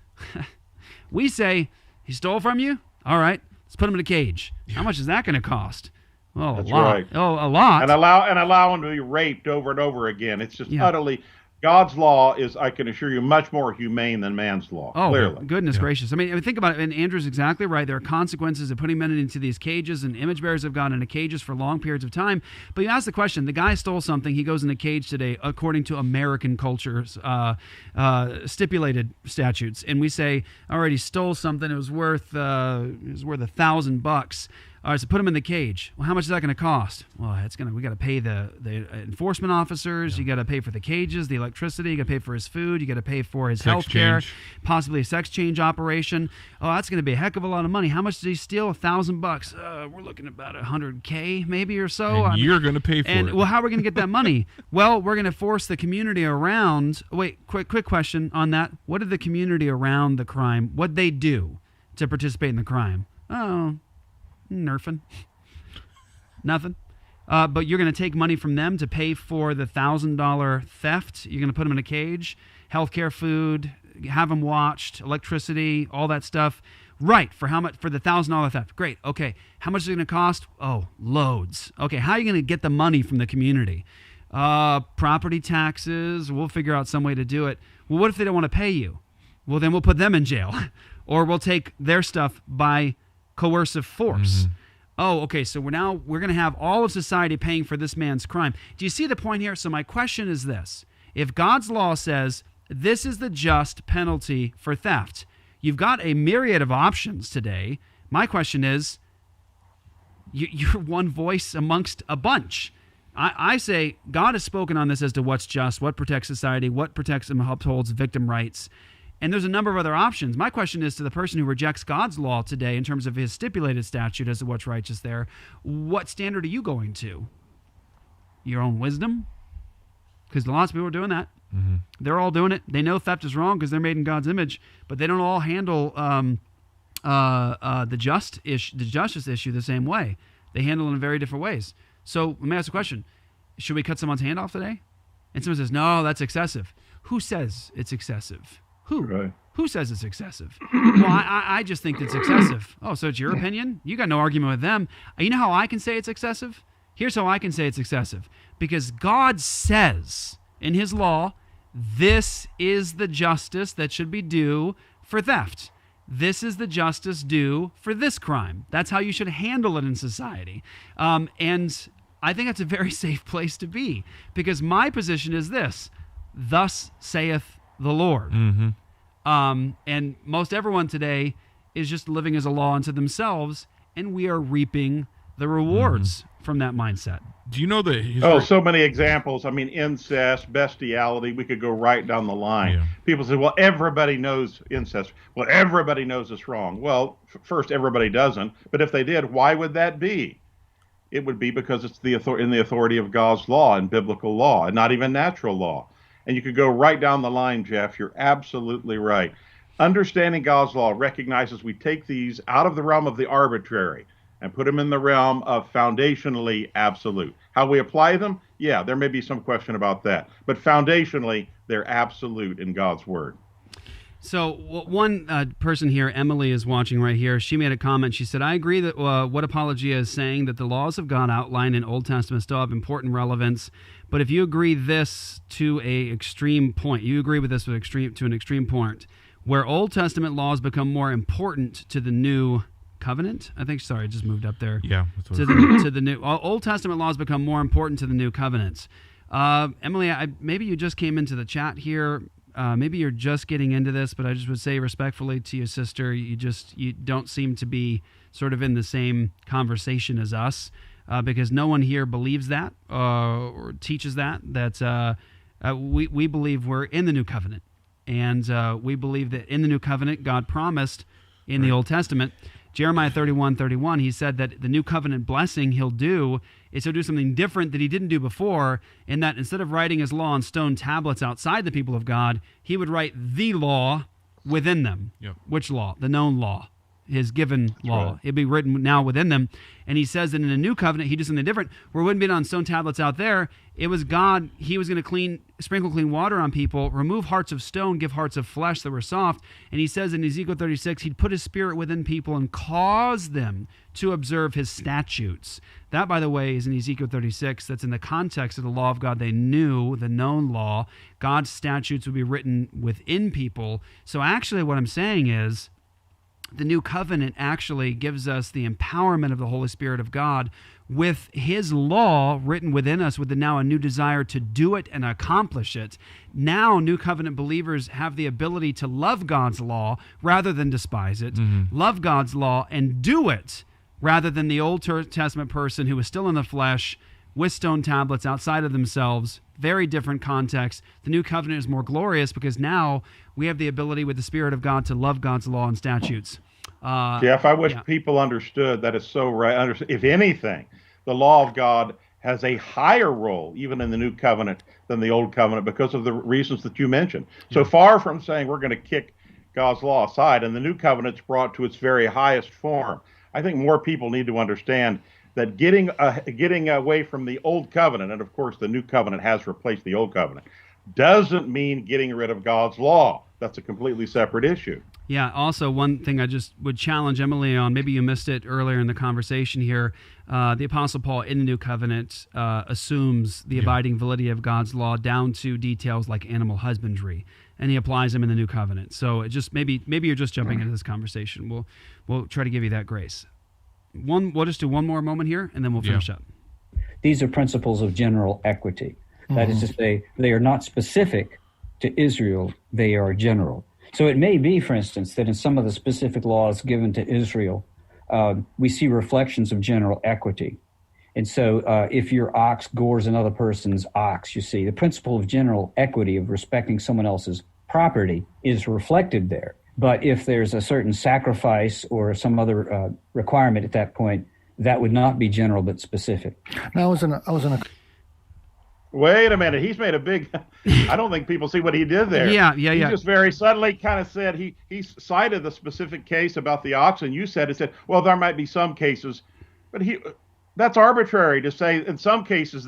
I: we say, he stole from you? All right, let's put him in a cage. Yeah. How much is that going to cost? Oh,
K: That's
I: a lot.
K: Right.
I: Oh, a lot.
K: And allow him to be raped over and over again. It's just utterly... God's law is, I can assure you, much more humane than man's law.
I: Oh,
K: clearly.
I: Goodness gracious. I mean, think about it, and Andrew's exactly right. There are consequences of putting men into these cages, and image bearers have gone into cages for long periods of time. But you ask the question, the guy stole something, he goes in a cage today, according to American culture's stipulated statutes. And we say, all right, he stole something, it was worth $1,000. All right, so put him in the cage. Well, how much is that going to cost? Well, we got to pay the enforcement officers. You got to pay for the cages, the electricity. You got to pay for his food. You got to pay for his health care, possibly a sex change operation. Oh, that's going to be a heck of a lot of money. How much did he steal? $1,000. We're looking at about $100K maybe or so.
J: And you're going to pay for it.
I: Well, how are we going to get that money? Well, we're going to force the community around. Wait, quick question on that. What did the community around the crime? What'd they do to participate in the crime? Oh. Nerfing. Nothing. But you're going to take money from them to pay for the $1,000 theft. You're going to put them in a cage, healthcare, food, have them watched, electricity, all that stuff. Right. For how much? For the $1,000 theft. Great. Okay. How much is it going to cost? Oh, loads. Okay. How are you going to get the money from the community? Property taxes. We'll figure out some way to do it. Well, what if they don't want to pay you? Well, then we'll put them in jail. Or we'll take their stuff by coercive force. Mm-hmm. Oh, okay, so we're going to have all of society paying for this man's crime. Do you see the point here? So my question is this. If God's law says this is the just penalty for theft, you've got a myriad of options today. My question is, you're one voice amongst a bunch. I say God has spoken on this as to what's just, what protects society, what protects and upholds victim rights. And there's a number of other options. My question is to the person who rejects God's law today in terms of his stipulated statute as to what's righteous there, what standard are you going to? Your own wisdom? Because lots of people are doing that. Mm-hmm. They're all doing it. They know theft is wrong because they're made in God's image, but they don't all handle the justice issue the same way. They handle it in very different ways. So let me ask a question. Should we cut someone's hand off today? And someone says, no, that's excessive. Who says it's excessive? Who? Right. Who says it's excessive? Well, I just think it's excessive. Oh, so it's your opinion? You got no argument with them. You know how I can say it's excessive? Here's how I can say it's excessive. Because God says in his law, this is the justice that should be due for theft. This is the justice due for this crime. That's how you should handle it in society. And I think that's a very safe place to be, because my position is this: thus saith the Lord. Mm-hmm. And most everyone today is just living as a law unto themselves, and we are reaping the rewards from that mindset.
J: Do you know the history?
K: Oh, so many examples. I mean, incest, bestiality. We could go right down the line. Yeah. People say, well, everybody knows incest. Well, everybody knows it's wrong. Well, first, everybody doesn't. But if they did, why would that be? It would be because it's in the authority of God's law and biblical law, and not even natural law. And you could go right down the line, Jeff. You're absolutely right. Understanding God's law recognizes we take these out of the realm of the arbitrary and put them in the realm of foundationally absolute. How we apply them, yeah, there may be some question about that. But foundationally, they're absolute in God's word.
I: So one person here, Emily, is watching right here. She made a comment. She said, I agree that what Apologia is saying, that the laws of God outlined in Old Testament still have important relevance. But if you agree this to an extreme point, you agree with this to an extreme point, where Old Testament laws become more important to the new covenant, I think. Sorry, I just moved up there.
J: Yeah,
I: that's what to the new Old Testament laws become more important to the new covenants. Emily, maybe you just came into the chat here. Maybe you're just getting into this, but I just would say respectfully to your sister, you don't seem to be sort of in the same conversation as us, because no one here believes that or teaches that we believe we're in the new covenant, and we believe that in the new covenant God promised in the Old Testament. Jeremiah 31:31, he said that the new covenant blessing he'll do is he'll do something different that he didn't do before, in that instead of writing his law on stone tablets outside the people of God, he would write the law within them. Yep. Which law? The known law, his given law. Right. It'd be written now within them. And he says that in the new covenant, he did something different, where it wouldn't be on stone tablets out there. It was God, he was going to sprinkle clean water on people, remove hearts of stone, give hearts of flesh that were soft. And he says in Ezekiel 36, he'd put his spirit within people and cause them to observe his statutes. That, by the way, is in Ezekiel 36. That's in the context of the law of God. They knew the known law. God's statutes would be written within people. So actually what I'm saying is, the new covenant actually gives us the empowerment of the Holy Spirit of God with his law written within us, with now a new desire to do it and accomplish it. Now new covenant believers have the ability to love God's law rather than despise it, love God's law and do it rather than the Old Testament person who was still in the flesh with stone tablets outside of themselves. Very different context. The new covenant is more glorious because now we have the ability with the Spirit of God to love God's law and statutes.
K: Jeff, I wish people understood that is so right. If anything, the law of God has a higher role, even in the new covenant, than the old covenant because of the reasons that you mentioned. So far from saying we're going to kick God's law aside, and the new covenant's brought to its very highest form, I think more people need to understand that getting away from the old covenant, and of course the new covenant has replaced the old covenant, doesn't mean getting rid of God's law. That's a completely separate issue.
I: Yeah, also one thing I just would challenge Emily on, maybe you missed it earlier in the conversation here, the Apostle Paul in the New Covenant assumes the abiding validity of God's law down to details like animal husbandry, and he applies them in the New Covenant. So it just maybe you're just jumping into this conversation. We'll try to give you that grace. We'll just do one more moment here, and then we'll finish up.
P: These are principles of general equity. That is to say, they are not specific to Israel, they are general. So it may be, for instance, that in some of the specific laws given to Israel, we see reflections of general equity. And so if your ox gores another person's ox, you see, the principle of general equity of respecting someone else's property is reflected there. But if there's a certain sacrifice or some other requirement at that point, that would not be general but specific.
N: Now, I was in a
K: Wait a minute. He's made a big... I don't think people see what he did there.
I: Yeah.
K: He just very subtly kind of said, he cited the specific case about the ox, and you said, well, there might be some cases, but that's arbitrary to say in some cases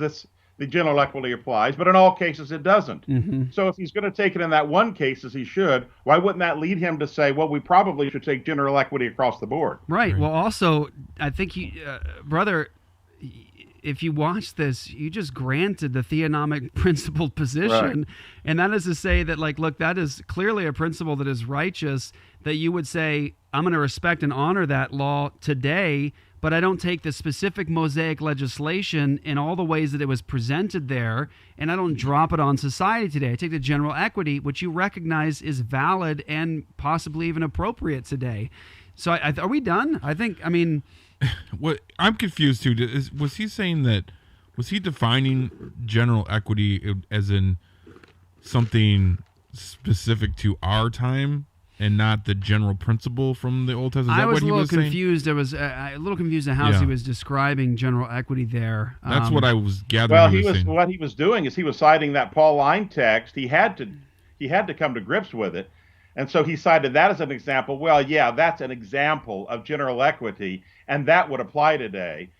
K: the general equity applies, but in all cases it doesn't.
I: Mm-hmm.
K: So if he's going to take it in that one case, as he should, why wouldn't that lead him to say, well, we probably should take general equity across the board?
I: Right. Well, also, I think, brother, if you watch this, you just granted the theonomic principled position.
K: Right.
I: And that is to say that, like, look, that is clearly a principle that is righteous, that you would say, I'm going to respect and honor that law today, but I don't take the specific Mosaic legislation in all the ways that it was presented there, and I don't drop it on society today. I take the general equity, which you recognize is valid and possibly even appropriate today. So are we done?
J: What I'm confused too was he defining general equity as in something specific to our time and not the general principle from the Old Testament?
I: I was a little confused. I was a little confused at how he was describing general equity there.
J: That's what I was gathering.
K: Well, what he was doing is he was citing that Pauline text. He had to come to grips with it. And so he cited that as an example. Well, yeah, that's an example of general equity, and that would apply today.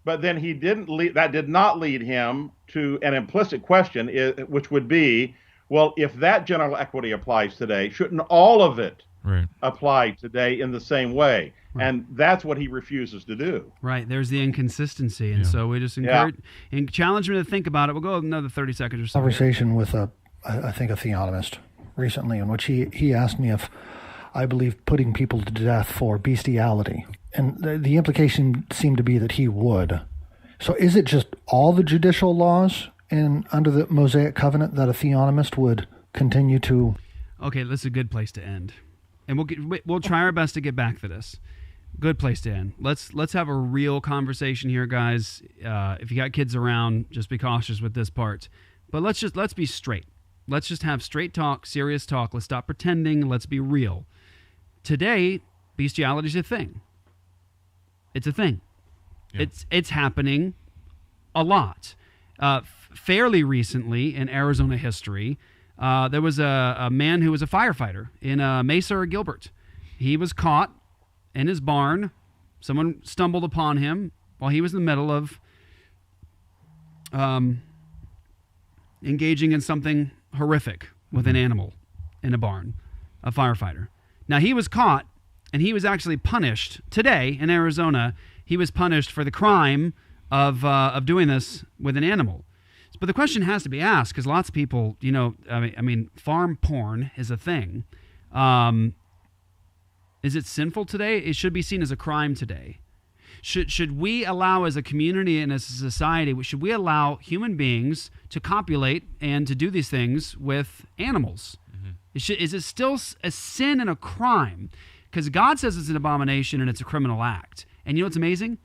K: But then that did not lead him to an implicit question, which would be, well, if that general equity applies today, shouldn't all of it apply today in the same way? Right. And that's what he refuses to do.
I: Right. There's the inconsistency. And so we just encourage and challenge him to think about it. We'll go another 30 seconds or so.
N: Conversation with I think a theonomist recently, in which he asked me if I believe putting people to death for bestiality. And the implication seemed to be that he would. So is it just all the judicial laws under the Mosaic covenant that a theonomist would continue to...
I: Okay, this is a good place to end. And we'll try our best to get back to this. Good place to end. Let's have a real conversation here, guys. If you got kids around, just be cautious with this part. But let's be straight. Let's just have straight talk, serious talk. Let's stop pretending. Let's be real. Today, bestiality is a thing. It's a thing. Yeah. It's happening a lot. Fairly recently in Arizona history, there was a man who was a firefighter in Mesa or Gilbert. He was caught in his barn. Someone stumbled upon him while he was in the middle of engaging in something horrific with an animal in a barn, a firefighter. Now, he was caught, and he was actually punished today in Arizona. He was punished for the crime of doing this with an animal. But the question has to be asked, because lots of people, farm porn is a thing. Is it sinful today? It should be seen as a crime today. Should we allow, as a community and as a society, should we allow human beings to copulate and to do these things with animals? Mm-hmm. Is it still a sin and a crime? Because God says it's an abomination and it's a criminal act. And you know what's amazing?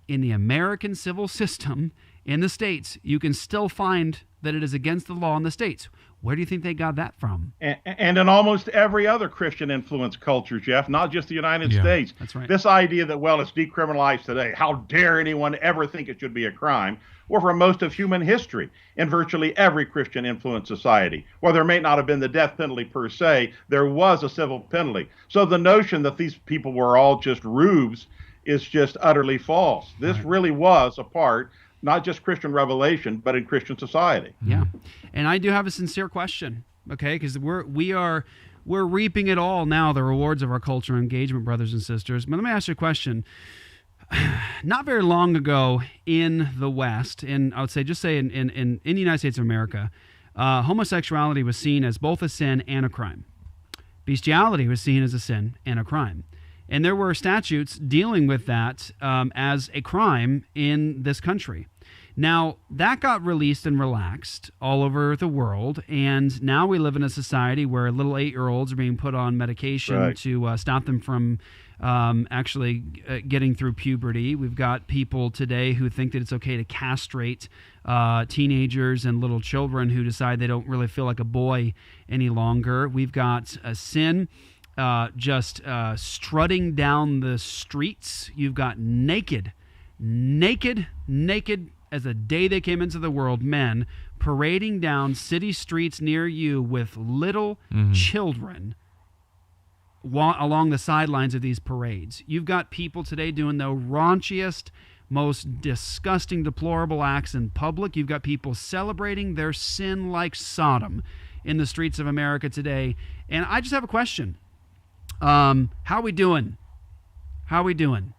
I: In the American civil system, in the states, you can still find that it is against the law in the states. Where do you think they got that from?
K: And in almost every other Christian-influenced culture, Jeff, not just the United States.
I: That's right.
K: This idea that, well, it's decriminalized today. How dare anyone ever think it should be a crime? Or for most of human history, in virtually every Christian-influenced society, while there may not have been the death penalty per se, there was a civil penalty. So the notion that these people were all just rubes is just utterly false. This really was a part, not just Christian revelation, but in Christian society.
I: Yeah. And I do have a sincere question, okay? Because we're reaping it all now, the rewards of our cultural engagement, brothers and sisters. But let me ask you a question. Not very long ago in the West, in I would say, just say in the United States of America, homosexuality was seen as both a sin and a crime. Bestiality was seen as a sin and a crime. And there were statutes dealing with that as a crime in this country. Now, that got released and relaxed all over the world, and now we live in a society where little 8-year-olds are being put on medication to stop them from actually getting through puberty. We've got people today who think that it's okay to castrate teenagers and little children who decide they don't really feel like a boy any longer. We've got sin just strutting down the streets. You've got naked as the day they came into the world, men parading down city streets near you with little children along the sidelines of these parades. You've got people today doing the raunchiest, most disgusting, deplorable acts in public. You've got people celebrating their sin like Sodom in the streets of America today. And I just have a question. How are we doing? How are we doing?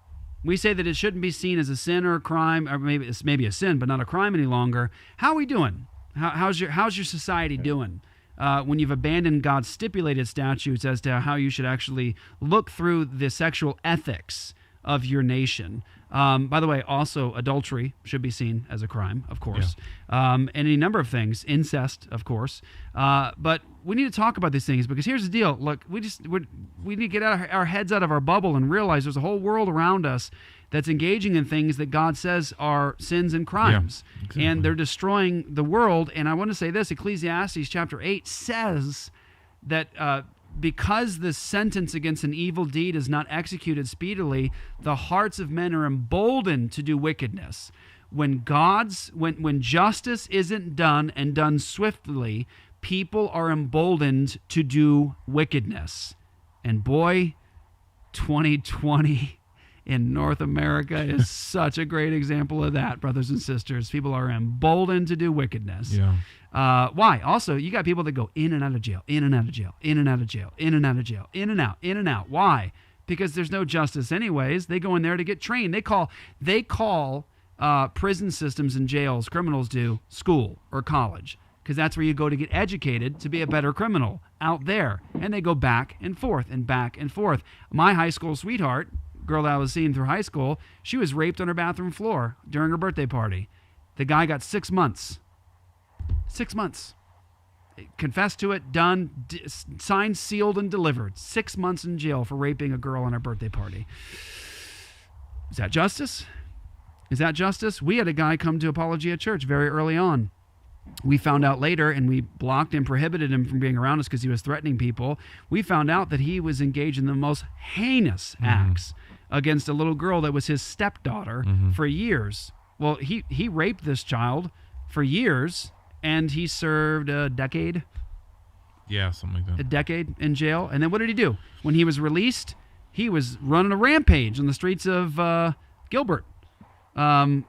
I: We say that it shouldn't be seen as a sin or a crime, or maybe it's maybe a sin, but not a crime any longer. How are we doing? How's your society doing when you've abandoned God's stipulated statutes as to how you should actually look through the sexual ethics of your nation? By the way, also adultery should be seen as a crime, of course, and any number of things, incest, of course. But we need to talk about these things because here's the deal. Look, we need to get our heads out of our bubble and realize there's a whole world around us that's engaging in things that God says are sins and crimes, and they're destroying the world. And I want to say this: Ecclesiastes chapter 8 says that because the sentence against an evil deed is not executed speedily, the hearts of men are emboldened to do wickedness. When justice isn't done and done swiftly, people are emboldened to do wickedness. And boy, 2020 in North America is such a great example of that, brothers and sisters. People are emboldened to do wickedness. Why? Also, you got people that go in and out of jail, in and out of jail, in and out of jail, in and out of jail, in and out, in and out. Why? Because there's no justice anyways. They go in there to get trained. They call prison systems and jails, criminals do, school or college, because that's where you go to get educated to be a better criminal out there. And they go back and forth and back and forth. My high school sweetheart, girl that I was seeing through high school, she was raped on her bathroom floor during her birthday party. The guy got 6 months. 6 months. Confessed to it, done, signed, sealed, and delivered. 6 months in jail for raping a girl on her birthday party. Is that justice? Is that justice? We had a guy come to Apologia Church very early on. We found out later, and we blocked and prohibited him from being around us because he was threatening people. We found out that he was engaged in the most heinous acts against a little girl that was his stepdaughter for years. Well, he raped this child for years, and he served a decade.
J: Yeah, something like that.
I: A decade in jail. And then what did he do? When he was released, he was running a rampage on the streets of Gilbert, trying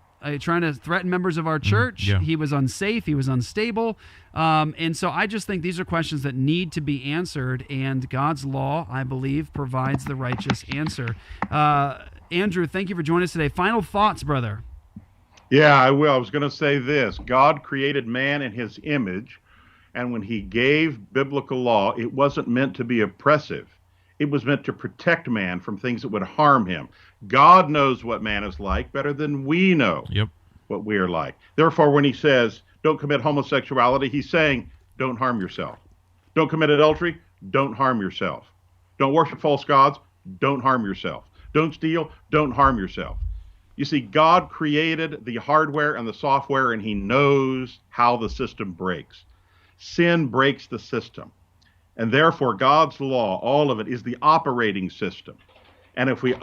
I: to threaten members of our church. He was unsafe. He was unstable. And so I just think these are questions that need to be answered, and God's law, I believe, provides the righteous answer. Andrew, thank you for joining us today. Final thoughts, brother.
K: Yeah, I will. I was going to say this. God created man in his image, and when he gave biblical law, it wasn't meant to be oppressive. It was meant to protect man from things that would harm him. God knows what man is like better than we know what we are like. Therefore, when he says, don't commit homosexuality, he's saying, don't harm yourself. Don't commit adultery, don't harm yourself. Don't worship false gods, don't harm yourself. Don't steal, don't harm yourself. You see, God created the hardware and the software, and he knows how the system breaks. Sin breaks the system. And therefore, God's law, all of it, is the operating system. And if we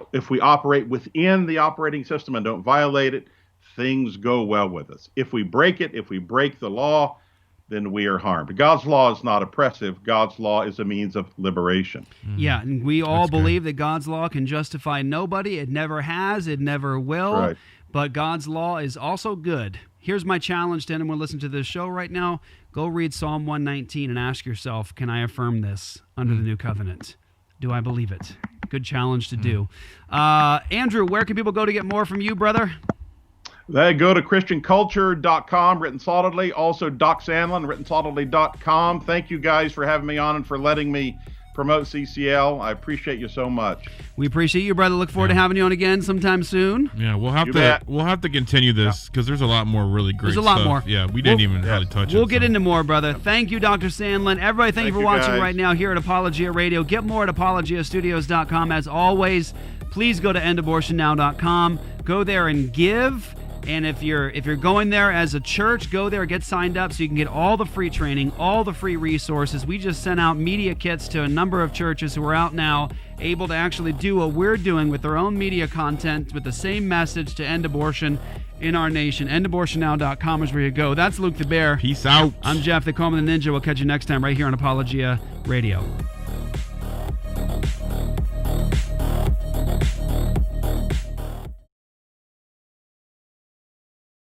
K: operate within the operating system and don't violate it, things go well with us. If we break it, if we break the law, then we are harmed. God's law is not oppressive. God's law is a means of liberation.
I: Yeah, and we all believe that God's law can justify nobody. It never has. It never will.
K: Right.
I: But God's law is also good. Here's my challenge to anyone listening to this show right now. Go read Psalm 119 and ask yourself, can I affirm this under the new covenant? Do I believe it? Good challenge to do. Andrew, where can people go to get more from you, brother?
K: They go to christianculture.com, written solidly. Also, Doc Sandlin, written solidly.com. Thank you guys for having me on and for letting me promote CCL. I appreciate you so much.
I: We appreciate you, brother. Look forward to having you on again sometime soon.
J: Yeah, we'll have to continue this because there's a lot more really great
I: There's a lot
J: stuff.
I: more.
J: Yeah, we didn't even really touch it.
I: We'll get into more, brother. Thank you, Dr. Sandlin. Everybody, thank you for watching
K: guys.
I: right now here at Apologia Radio. Get more at apologiastudios.com. As always, please go to endabortionnow.com. Go there and give. And if you're going there as a church, go there, get signed up so you can get all the free training, all the free resources. We just sent out media kits to a number of churches who are out now able to actually do what we're doing with their own media content with the same message to end abortion in our nation. Endabortionnow.com is where you go. That's Luke the Bear.
J: Peace out.
I: I'm Jeff, the Coleman the Ninja. We'll catch you next time right here on Apologia Radio.